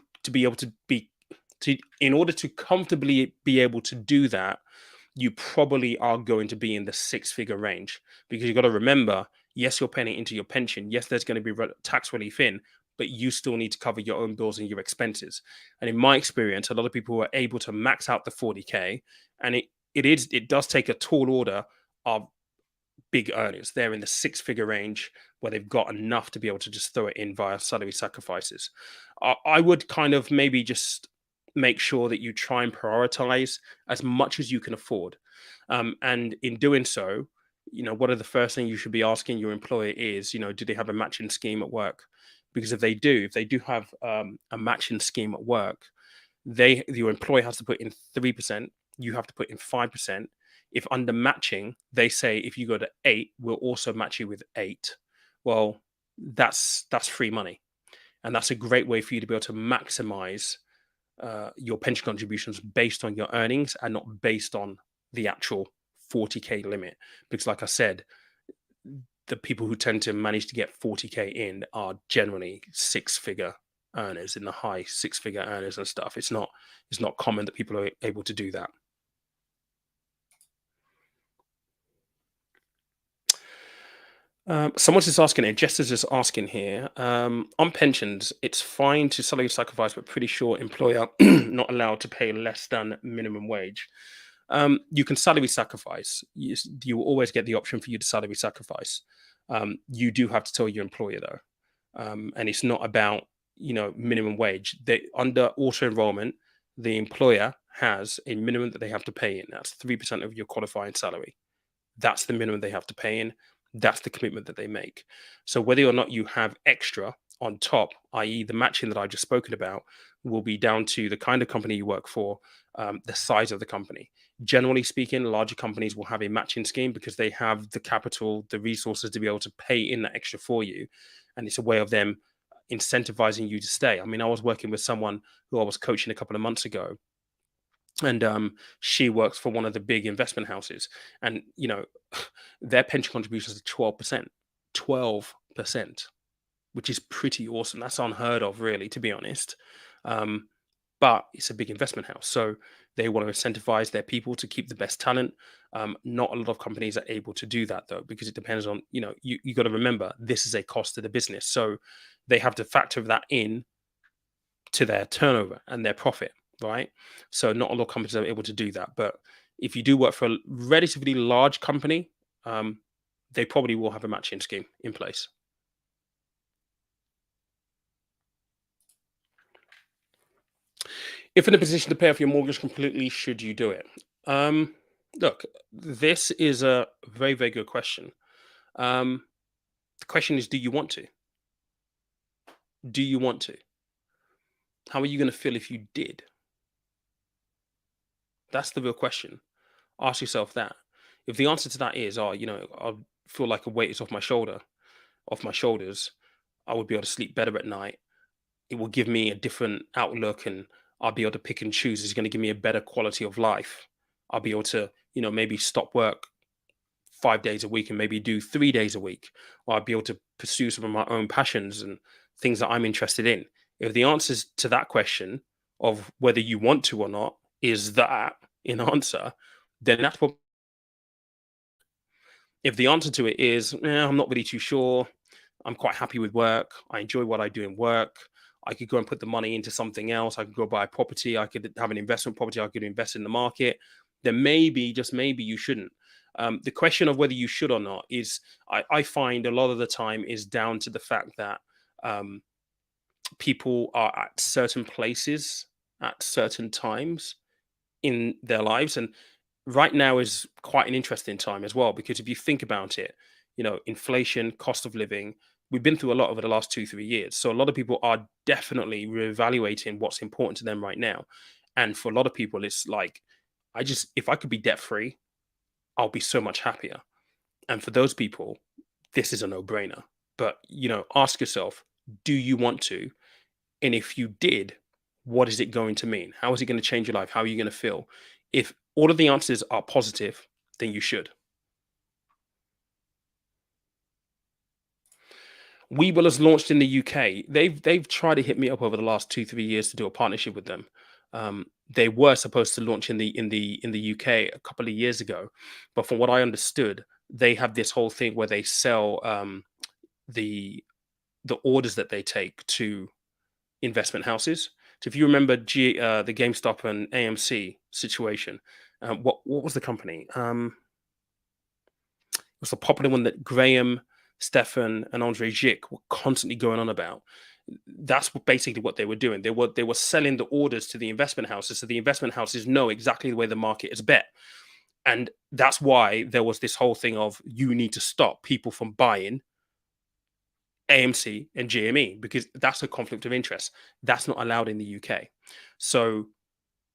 in order to comfortably be able to do that, you probably are going to be in the 6-figure range, because you've got to remember, yes, you're paying it into your pension. Yes, there's going to be tax relief in, but you still need to cover your own bills and your expenses. And in my experience, a lot of people are able to max out the 40K, and it does take a tall order of big earners. They're in the 6-figure range where they've got enough to be able to just throw it in via salary sacrifices. I would kind of maybe just make sure that you try and prioritize as much as you can afford. And in doing so, what are the first thing you should be asking your employer is, do they have a matching scheme at work? Because if they do have a matching scheme at work, your employer has to put in 3%, you have to put in 5%. If under matching, they say if you go to 8, we'll also match you with 8. Well, that's free money, and that's a great way for you to be able to maximize your pension contributions based on your earnings and not based on the actual 40k limit. Because, like I said, the people who tend to manage to get 40k in are generally six-figure earners, in the high six-figure earners and stuff. It's not common that people are able to do that. Someone's just asking here, Jester's just asking here, on pensions, it's fine to salary sacrifice, but pretty sure employer not allowed to pay less than minimum wage. You can salary sacrifice. You will always get the option for you to salary sacrifice. You do have to tell your employer though, and it's not about minimum wage. Under auto enrollment, the employer has a minimum that they have to pay in. That's 3% of your qualifying salary. That's the minimum they have to pay in. That's the commitment that they make. So whether or not you have extra on top, i.e. the matching that I just spoken about, will be down to the kind of company you work for, the size of the company. Generally speaking, larger companies will have a matching scheme because they have the capital, the resources to be able to pay in that extra for you. And it's a way of them incentivizing you to stay. I mean, I was working with someone who I was coaching a couple of months ago, and she works for one of the big investment houses, and their pension contributions are 12%, which is pretty awesome. That's unheard of, really, to be honest. But it's a big investment house, so they want to incentivize their people to keep the best talent. Not a lot of companies are able to do that though, because it depends on, you got to remember, this is a cost to the business, so they have to factor that in to their turnover and their profit, right? So not a lot of companies are able to do that. But if you do work for a relatively large company, they probably will have a matching scheme in place. If in a position to pay off your mortgage completely, should you do it? Look, this is a very, very good question. The question is, do you want to? Do you want to? How are you going to feel if you did? That's the real question. Ask yourself that. If the answer to that is, I feel like a weight is off my shoulders, I would be able to sleep better at night. It will give me a different outlook, and I'll be able to pick and choose. It's going to give me a better quality of life. I'll be able to, maybe stop work 5 days a week and maybe do 3 days a week. Or I'll be able to pursue some of my own passions and things that I'm interested in. If the answers to that question of whether you want to or not is that in answer, then that's what. If the answer to it is, I'm not really too sure, I'm quite happy with work, I enjoy what I do in work, I could go and put the money into something else, I could go buy a property, I could have an investment property, I could invest in the market, then maybe, just maybe, you shouldn't. The question of whether you should or not is, I find a lot of the time, is down to the fact that people are at certain places at certain times in their lives. And right now is quite an interesting time as well, because if you think about it, inflation, cost of living, we've been through a lot over the last 2-3 years. So a lot of people are definitely reevaluating what's important to them right now. And for a lot of people, it's like, if I could be debt free, I'll be so much happier. And for those people, this is a no-brainer. But ask yourself, do you want to? And if you did, what is it going to mean? How is it going to change your life? How are you going to feel? If all of the answers are positive, then you should. Webull has launched in the UK. They've tried to hit me up over the last 2-3 years to do a partnership with them. They were supposed to launch in the UK a couple of years ago, but from what I understood, they have this whole thing where they sell the orders that they take to investment houses. So if you remember the GameStop and AMC situation, what was the company? It was the popular one that Graham, Stefan, and Andre Zick were constantly going on about. That's basically what they were doing. They were selling the orders to the investment houses, so the investment houses know exactly the way the market is bet. And that's why there was this whole thing of, you need to stop people from buying AMC and GME, because that's a conflict of interest. That's not allowed in the UK. So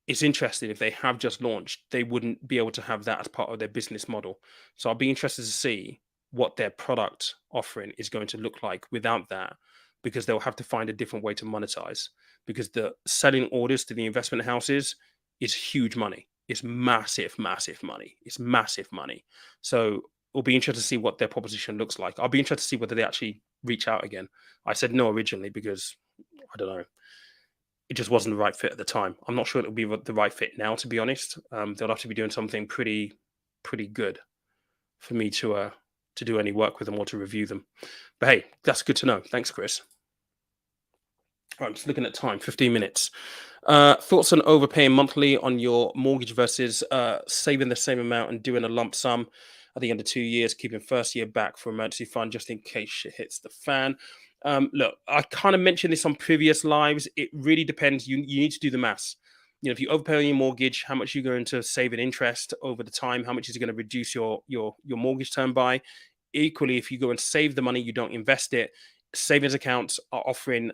it's interesting, if they have just launched, they wouldn't be able to have that as part of their business model. So I'll be interested to see what their product offering is going to look like without that, because they'll have to find a different way to monetize. Because the selling orders to the investment houses is huge money. It's massive, massive money. It's massive money. So it'll be interesting to see what their proposition looks like. I'll be interested to see whether they actually reach out again. I said no originally because I don't know, it just wasn't the right fit at the time. I'm not sure it'll be the right fit now, to be honest. They'll have to be doing something pretty good for me to do any work with them or to review them. But hey, that's good to know. Thanks, Chris. Right, I'm just looking at time, 15 minutes. Thoughts on overpaying monthly on your mortgage versus saving the same amount and doing a lump sum at the end of 2 years, keeping first year back for emergency fund just in case shit hits the fan. Look, I kind of mentioned this on previous lives. It really depends. You need to do the maths. You know, if you overpay on your mortgage, how much you're going to save in interest over the time, how much is it going to reduce your mortgage term by? Equally, if you go and save the money, you don't invest it. Savings accounts are offering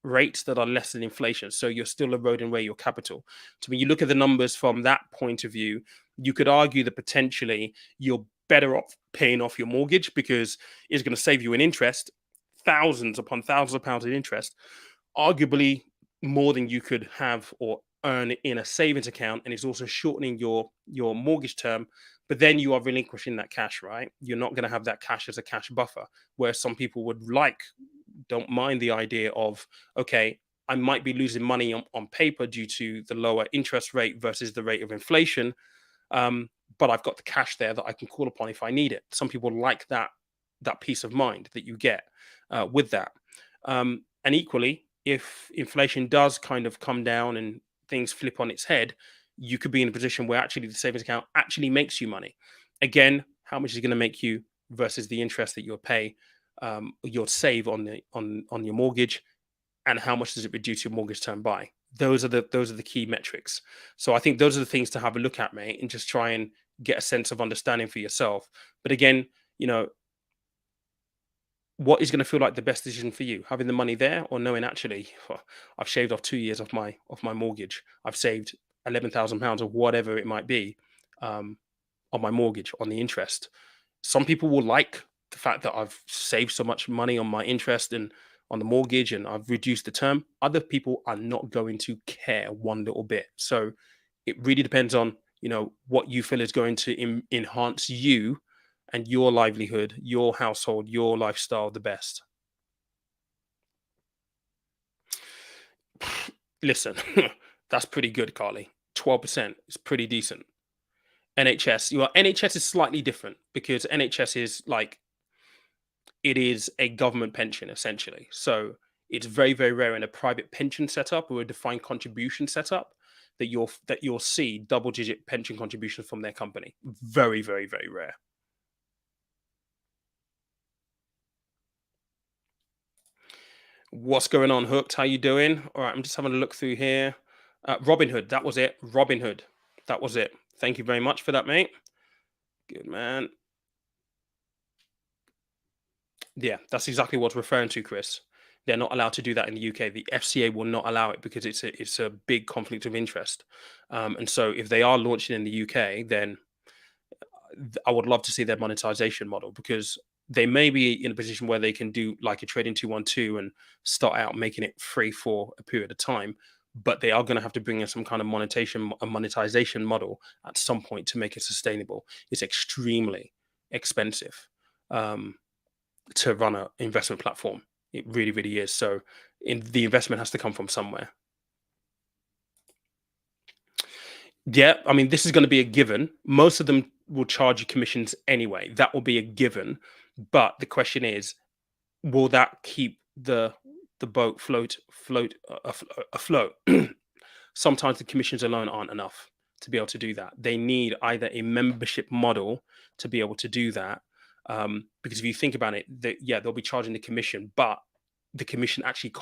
rates that are less than inflation, so you're still eroding away your capital. So when you look at the numbers from that point of view, you could argue that potentially you're better off paying off your mortgage because it's going to save you in interest, thousands upon thousands of pounds in interest, arguably more than you could have or earn in a savings account, and it's also shortening your mortgage term. But then you are relinquishing that cash, right? You're not going to have that cash as a cash buffer, where some people don't mind the idea of, okay, I might be losing money on paper due to the lower interest rate versus the rate of inflation, but I've got the cash there that I can call upon if I need it. Some people like that peace of mind that you get with that. And equally, if inflation does kind of come down and things flip on its head, you could be in a position where actually the savings account actually makes you money. Again, how much is it going to make you versus the interest that you'll pay, you'll save on your mortgage, and how much does it reduce your mortgage term by? Those are the key metrics. So I think those are the things to have a look at, mate, and just try and get a sense of understanding for yourself. But again, you know, what is going to feel like the best decision for you? Having the money there, or knowing actually, I've shaved off 2 years off my mortgage. I've saved £11,000 or whatever it might be on my mortgage, on the interest. Some people will like the fact that I've saved so much money on my interest and on the mortgage and I've reduced the term. Other people are not going to care one little bit. So it really depends on, you know, what you feel is going to enhance you and your livelihood, your household, your lifestyle the best. Listen, that's pretty good, Carly. 12% is pretty decent. NHS, NHS is slightly different because NHS is like, it is a government pension essentially. So it's very, very rare in a private pension setup or a defined contribution setup that you'll see double-digit pension contributions from their company. Very, very, very rare. What's going on, Hooked? How you doing? All right, I'm just having a look through here. Robinhood, that was it. Robinhood, that was it. Thank you very much for that, mate. Good man. Yeah, that's exactly what I'm referring to, Chris. They're not allowed to do that in the UK. The FCA will not allow it because it's a big conflict of interest. And so if they are launching in the UK, then I would love to see their monetization model, because they may be in a position where they can do like a trading 212 and start out making it free for a period of time, but they are going to have to bring in some kind of monetization model at some point to make it sustainable. It's extremely expensive to run an investment platform. It really, really is. So the investment has to come from somewhere. Yeah, I mean, this is going to be a given. Most of them will charge you commissions anyway. That will be a given. But the question is, will that keep the boat afloat? Sometimes the commissions alone aren't enough to be able to do that. They need either a membership model to be able to do that. Because if you think about it, they'll be charging the commission, but the commission actually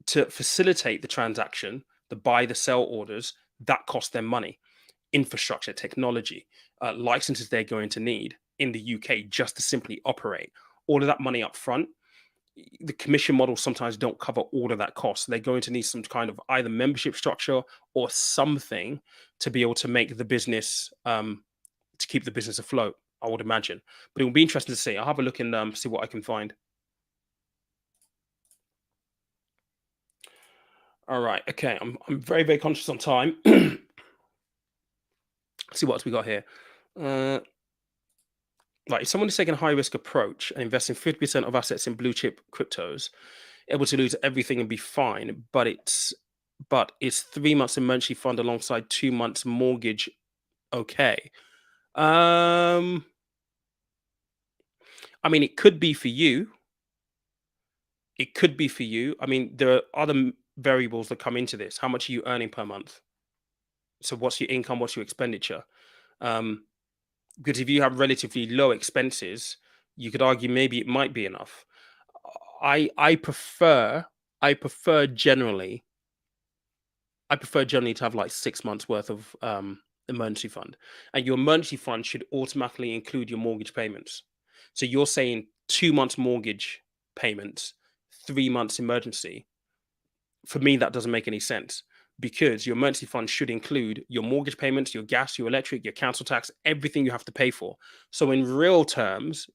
to facilitate the transaction, the buy, the sell orders, that costs them money. Infrastructure, technology, licenses they're going to need in the UK just to simply operate. All of that money up front the commission models sometimes don't cover all of that cost. They're going to need some kind of either membership structure or something to be able to make the business, to keep the business afloat, I would imagine. But it will be interesting to see. I'll have a look and see what I can find. All right. Okay. I'm very, very conscious on time. See what else we got here. Like if someone is taking a high risk approach and investing 50% of assets in blue chip cryptos, able to lose everything and be fine, but it's 3 months emergency fund alongside 2 months mortgage. Okay. I mean, it could be for you. It could be for you. I mean, there are other variables that come into this. How much are you earning per month? So what's your income? What's your expenditure? Because if you have relatively low expenses, you could argue maybe it might be enough. I prefer generally to have like 6 months worth of emergency fund, and your emergency fund should automatically include your mortgage payments. So you're saying 2 months mortgage payments, 3 months emergency. For me, that doesn't make any sense, because your emergency fund should include your mortgage payments, your gas, your electric, your council tax, everything you have to pay for. So in real terms,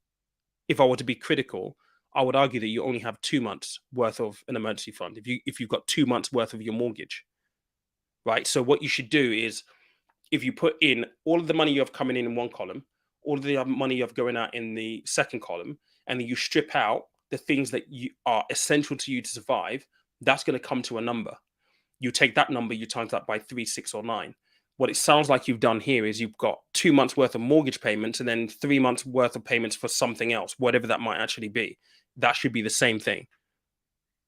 if I were to be critical, I would argue that you only have 2 months worth of an emergency fund if you've got 2 months worth of your mortgage, right? So what you should do is, if you put in all of the money you have coming in one column, all of the other money you have going out in the second column, and then you strip out the things that you are essential to you to survive, that's going to come to a number. You take that number, you times that by 3, 6, or 9. What it sounds like you've done here is you've got 2 months worth of mortgage payments and then 3 months worth of payments for something else, whatever that might actually be. That should be the same thing.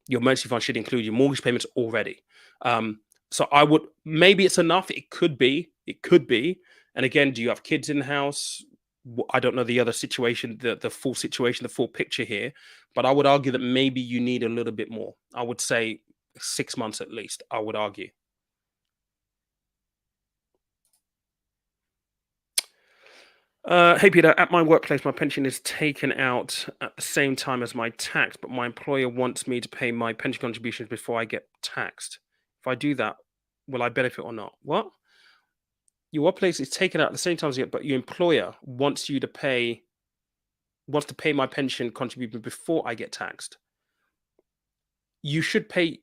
Your emergency fund should include your mortgage payments already. So I would, maybe it's enough. It could be. And again, do you have kids in the house? I don't know the other situation, the full situation, the full picture here. But I would argue that maybe you need a little bit more. I would say 6 months at least, I would argue. Hey, Peter, at my workplace, my pension is taken out at the same time as my tax, but my employer wants me to pay my pension contributions before I get taxed. If I do that, will I benefit or not? What? Your workplace is taken out at the same time as you, but your employer wants to pay my pension contribution before I get taxed. You should pay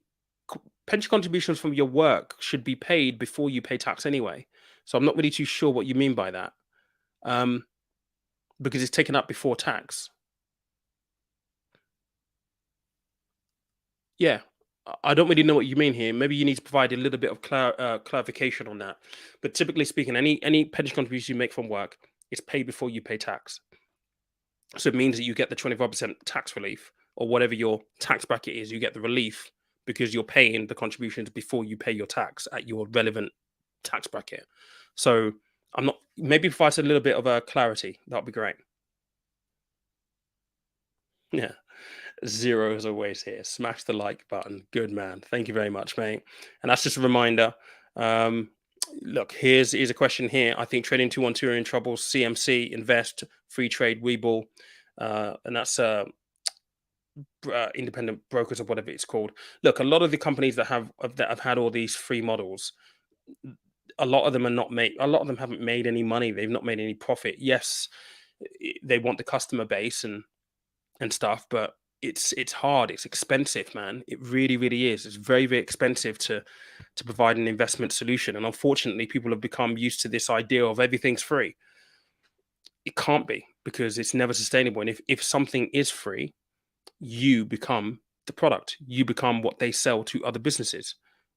pension contributions from your work should be paid before you pay tax anyway. So I'm not really too sure what you mean by that. Because it's taken up before tax. Yeah, I don't really know what you mean here. Maybe you need to provide a little bit of clarification on that. But typically speaking, any pension contribution you make from work is paid before you pay tax. So it means that you get the 25% tax relief, or whatever your tax bracket is. You get the relief because you're paying the contributions before you pay your tax at your relevant tax bracket. So I'm not, maybe provide us a little bit of clarity. That would be great. Yeah. Zero as always here. Smash the like button. Good man. Thank you very much, mate. And that's just a reminder. Look, here's a question here. I think Trading 212 are in trouble. CMC, Invest, Free Trade, Webull, and that's independent brokers or whatever it's called. Look, a lot of the companies that have had all these free models, a lot of them haven't made any money. They've not made any profit. Yes, they want the customer base and stuff, but it's hard. It's expensive, man. It really, really is. It's very, very expensive to provide an investment solution. And unfortunately, people have become used to this idea of everything's free. It can't be, because it's never sustainable. And if something is free, you become the product. You become what they sell to other businesses.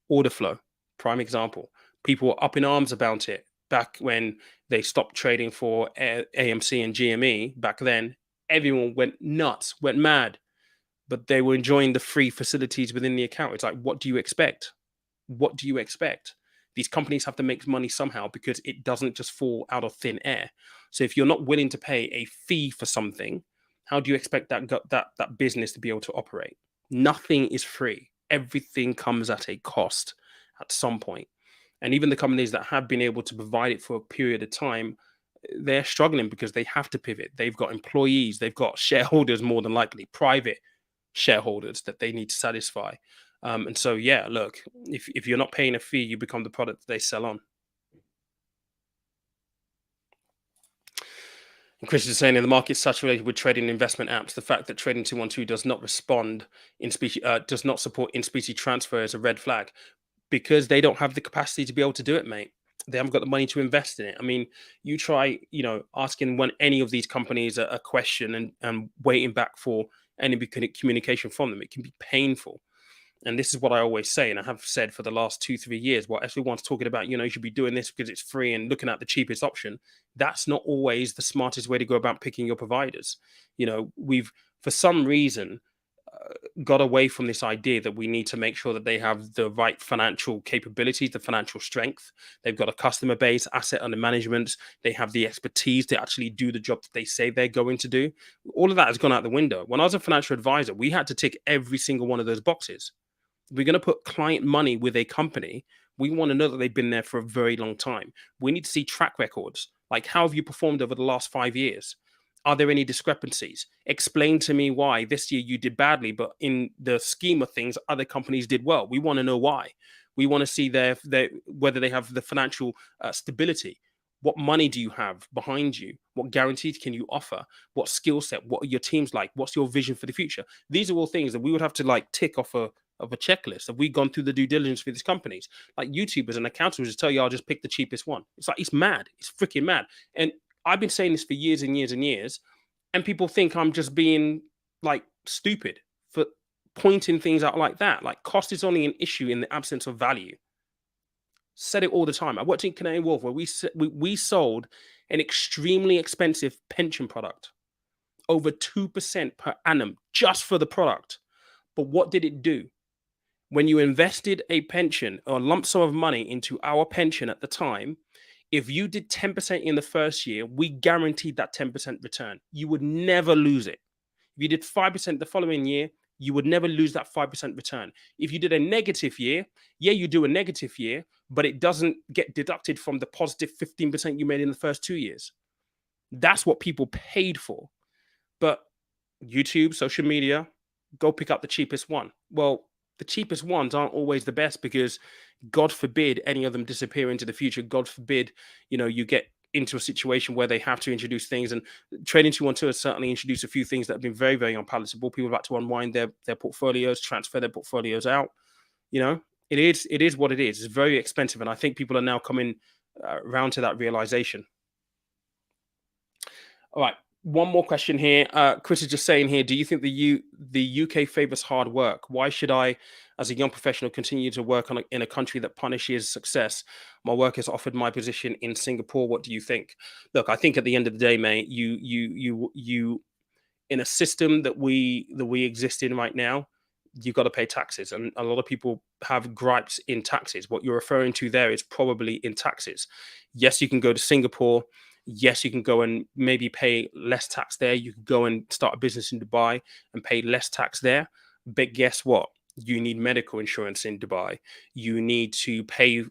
Order flow, prime example. People were up in arms about it back when they stopped trading for AMC and GME. Back then, everyone went nuts, went mad, but they were enjoying the free facilities within the account. It's like, what do you expect? What do you expect? These companies have to make money somehow, because it doesn't just fall out of thin air. So if you're not willing to pay a fee for something, how do you expect that business to be able to operate? Nothing is free. Everything comes at a cost at some point. And even the companies that have been able to provide it for a period of time, they're struggling because they have to pivot. They've got employees, they've got shareholders, more than likely, private shareholders that they need to satisfy. And so, yeah, look, if you're not paying a fee, you become the product that they sell on. And Chris is saying in the market saturated with trading investment apps, the fact that Trading 212 does not respond in specie, does not support in specie transfer is a red flag, because they don't have the capacity to be able to do it, mate. They haven't got the money to invest in it. I mean, you try, asking any of these companies a question and waiting back for any communication from them. It can be painful. And this is what I always say, and I have said for the last 2-3 years, what everyone's talking about, you should be doing this because it's free and looking at the cheapest option. That's not always the smartest way to go about picking your providers. We've, for some reason, got away from this idea that we need to make sure that they have the right financial capabilities, the financial strength. They've got a customer base, asset under management. They have the expertise to actually do the job that they say they're going to do. All of that has gone out the window. When I was a financial advisor, we had to tick every single one of those boxes. If we're going to put client money with a company, we want to know that they've been there for a very long time. We need to see track records. Like, how have you performed over the last 5 years? Are there any discrepancies? Explain to me why this year you did badly, but in the scheme of things, other companies did well. We want to know why. We want to see whether they have the financial stability. What money do you have behind you? What guarantees can you offer? What skill set? What are your teams like? What's your vision for the future? These are all things that we would have to tick off of a checklist. Have we gone through the due diligence for these companies? Like YouTubers and accountants will just tell you, I'll just pick the cheapest one. It's mad. It's freaking mad. And I've been saying this for years and years and years, and people think I'm just being stupid for pointing things out like that. Like, cost is only an issue in the absence of value. Said it all the time. I worked in Canary Wharf where we sold an extremely expensive pension product, over 2% per annum just for the product. But what did it do? When you invested a pension or a lump sum of money into our pension at the time, if you did 10% in the first year, we guaranteed that 10% return. You would never lose it. If you did 5% the following year, you would never lose that 5% return. If you did a negative year, you do a negative year, but it doesn't get deducted from the positive 15% you made in the first 2 years. That's what people paid for. But YouTube, social media, go pick up the cheapest one. Well, the cheapest ones aren't always the best, because God forbid any of them disappear into the future. God forbid, you get into a situation where they have to introduce things. And Trading 212 has certainly introduced a few things that have been very, very unpalatable. People have had to unwind their portfolios, transfer their portfolios out. It is what it is. It's very expensive. And I think people are now coming around to that realization. All right. One more question here. Chris is just saying here, do you think the UK favors hard work? Why should I, as a young professional, continue to work in a country that punishes success? My work has offered my position in Singapore. What do you think? Look, I think at the end of the day, mate, you in a system that we exist in right now, you've got to pay taxes. And a lot of people have gripes in taxes. What you're referring to there is probably in taxes. Yes, you can go to Singapore. Yes, you can go and maybe pay less tax there. You can go and start a business in Dubai and pay less tax there. But guess what? You need medical insurance in Dubai. You need to pay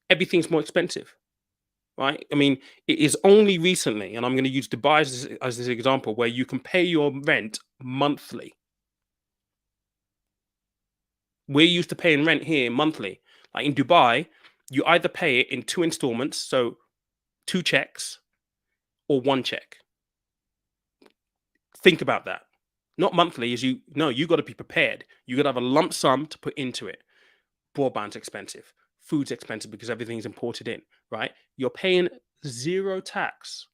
everything's more expensive, right? I mean, it is only recently, and I'm going to use Dubai as this example, where you can pay your rent monthly. We're used to paying rent here monthly. Like in Dubai, you either pay it in 2 installments, so 2 checks, or 1 check. Think about that. Not monthly, you got to be prepared. You got to have a lump sum to put into it. Broadband's expensive. Food's expensive because everything's imported in, right? You're paying 0 tax,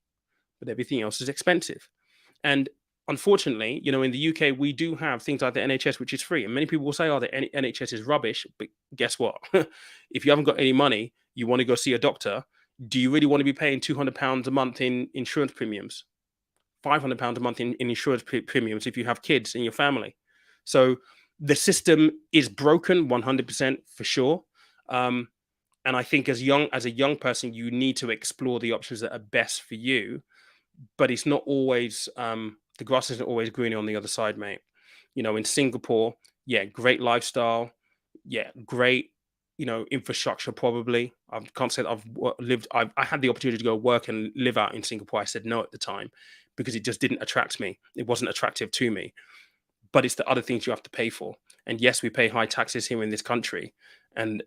but everything else is expensive. And unfortunately, in the UK, we do have things like the NHS, which is free. And many people will say, the NHS is rubbish. But guess what? If you haven't got any money, you want to go see a doctor, do you really want to be paying £200 a month in insurance premiums? £500 a month in insurance premiums if you have kids in your family? So the system is broken 100% for sure. And I think as a young person, you need to explore the options that are best for you. But it's not always, the grass isn't always greener on the other side, mate. In Singapore, great lifestyle. Great, infrastructure probably. I can't say that I had the opportunity to go work and live out in Singapore. I said no at the time because it just didn't attract me. It wasn't attractive to me. but it's the other things you have to pay for. And yes, we pay high taxes here in this country, and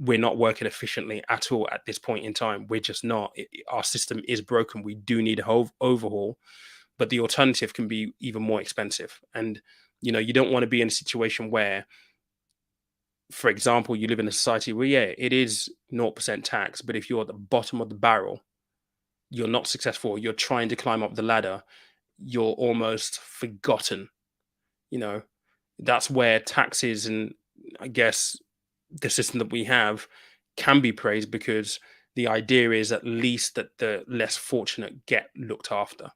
we're not working efficiently at all at this point in time. We're just not. Our system is broken. We do need a overhaul, but the alternative can be even more expensive. And you don't want to be in a situation where, for example, you live in a society where, yeah, it is 0% tax, but if you're at the bottom of the barrel, you're not successful, you're trying to climb up the ladder, you're almost forgotten. That's where taxes, and I guess the system that we have, can be praised, because the idea is at least that the less fortunate get looked after.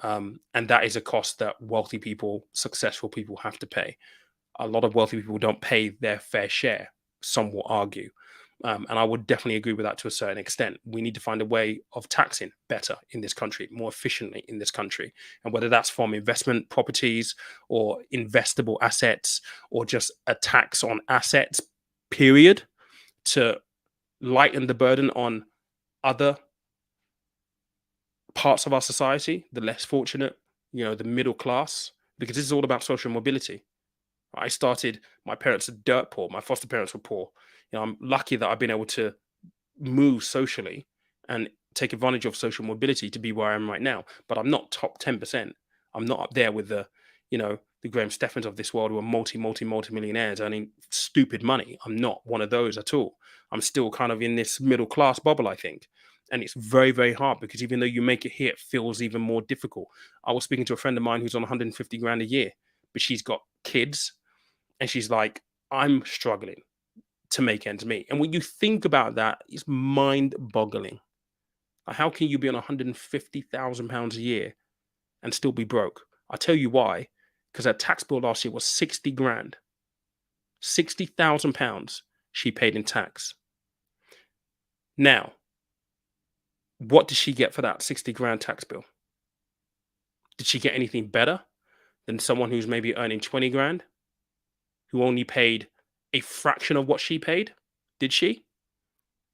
And that is a cost that wealthy people, successful people, have to pay. A lot of wealthy people don't pay their fair share, some will argue. And I would definitely agree with that to a certain extent. We need to find a way of taxing better in this country, more efficiently in this country. And whether that's from investment properties or investable assets, or just a tax on assets, period, to lighten the burden on other parts of our society, the less fortunate, the middle class, because this is all about social mobility. My parents are dirt poor. My foster parents were poor. I'm lucky that I've been able to move socially and take advantage of social mobility to be where I am right now. But I'm not top 10%. I'm not up there with the Graham Steffens of this world, who are multi-millionaires earning stupid money. I'm not one of those at all. I'm still kind of in this middle class bubble, I think. And it's very, very hard, because even though you make it here, it feels even more difficult. I was speaking to a friend of mine who's on 150 grand a year, but she's got kids. And she's like, I'm struggling to make ends meet. And when you think about that, it's mind-boggling. How can you be on £150,000 a year and still be broke? I'll tell you why. Because her tax bill last year was 60 grand. £60,000 she paid in tax. Now, what did she get for that 60 grand tax bill? Did she get anything better than someone who's maybe earning 20 grand? Who only paid a fraction of what she paid? Did she?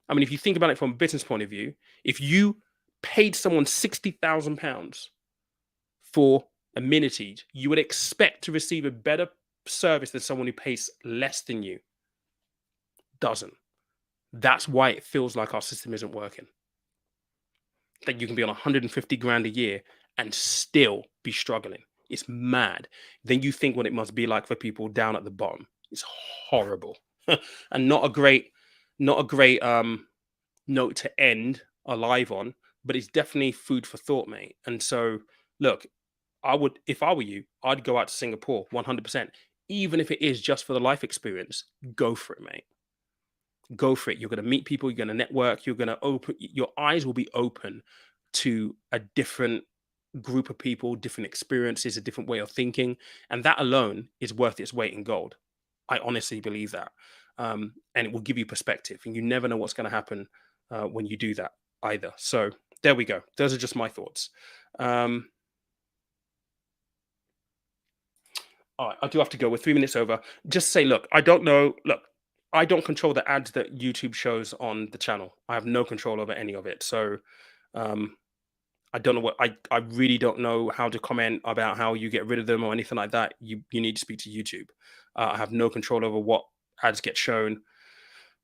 I mean, if you think about it from a business point of view, if you paid someone £60,000 for amenities, you would expect to receive a better service than someone who pays less than you. Doesn't. That's why it feels like our system isn't working. That you can be on 150 grand a year and still be struggling. It's mad. Then you think what it must be like for people down at the bottom. It's horrible. And not a great note to end alive on, but it's definitely food for thought, mate. And so, look, if I were you, I'd go out to Singapore 100%. Even if it is just for the life experience, go for it, mate. Go for it. You're going to meet people, you're going to network, your eyes will be open to a different group of people, different experiences, a different way of thinking, and that alone is worth its weight in gold. I honestly believe that, and it will give you perspective, and you never know what's going to happen when you do that either. So there we go. Those are just my thoughts. All right, I do have to go. We're 3 minutes over. Just say, look, I don't know. Look, I don't control the ads that YouTube shows on the channel. I have no control over any of it. So I don't know I really don't know how to comment about how you get rid of them or anything like that. You need to speak to YouTube. I have no control over what ads get shown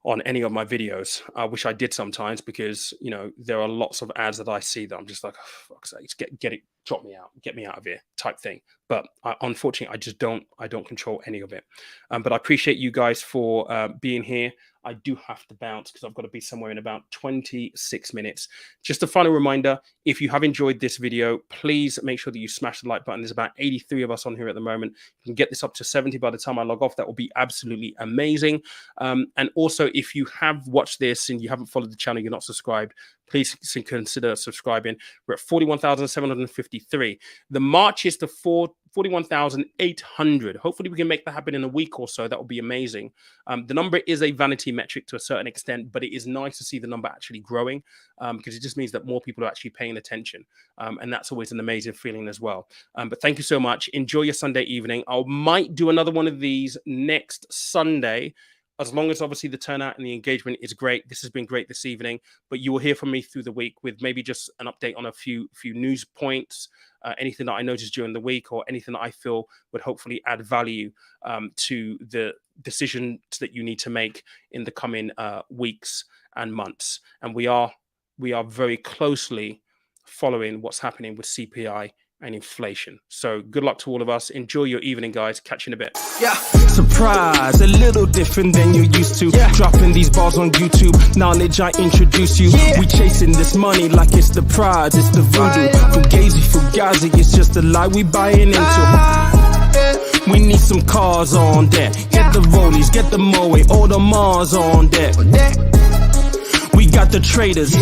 on any of my videos. I wish I did sometimes, because there are lots of ads that I see that I'm just like, oh, fuck's sake, get it, drop me out, get me out of here, type thing. But unfortunately, I don't control any of it. But I appreciate you guys for being here. I do have to bounce because I've got to be somewhere in about 26 minutes. Just a final reminder, if you have enjoyed this video, please make sure that you smash the like button. There's about 83 of us on here at the moment. You can get this up to 70 by the time I log off. That will be absolutely amazing. And also, if you have watched this and you haven't followed the channel, you're not subscribed, please consider subscribing. We're at 41,753. The march is to 41,800. Hopefully we can make that happen in a week or so. That would be amazing. The number is a vanity metric to a certain extent, but it is nice to see the number actually growing, because it just means that more people are actually paying attention. And that's always an amazing feeling as well. But thank you so much. Enjoy your Sunday evening. I might do another one of these next Sunday. as long as obviously the turnout and the engagement is great. This has been great this evening, but you will hear from me through the week with maybe just an update on a few news points, anything that I noticed during the week, or anything that I feel would hopefully add value to the decisions that you need to make in the coming weeks and months. And we are very closely following what's happening with CPI and inflation. So good luck to all of us. Enjoy your evening, guys. Catch you in a bit.
Yeah. Surprise, a little different than you're used to. Yeah. Dropping these bars on YouTube, knowledge I introduce you. Yeah. We chasing this money like it's the prize, it's the voodoo. Fugazi, fugazi, it's just a lie we buying into. We need some cars on deck. Get the rollies, get the Moe, all the Mars on deck. We got the traders,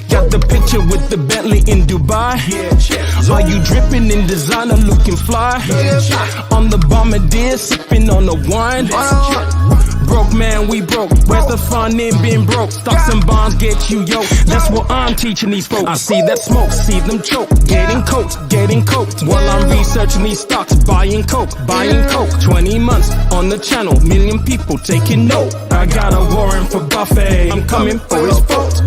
got the picture with the Bentley in Dubai. Are you dripping in designer looking fly? On the bombardier, sipping on the wine. Broke man, we broke. Where's the fun in being broke? Stocks and bonds get you yo. That's what I'm teaching these folks. I see that smoke, see them choke. Getting coked while I'm researching these stocks. Buying coke. 20 months on the channel, million people taking note. I got a warrant for Buffet. I'm coming for his vote.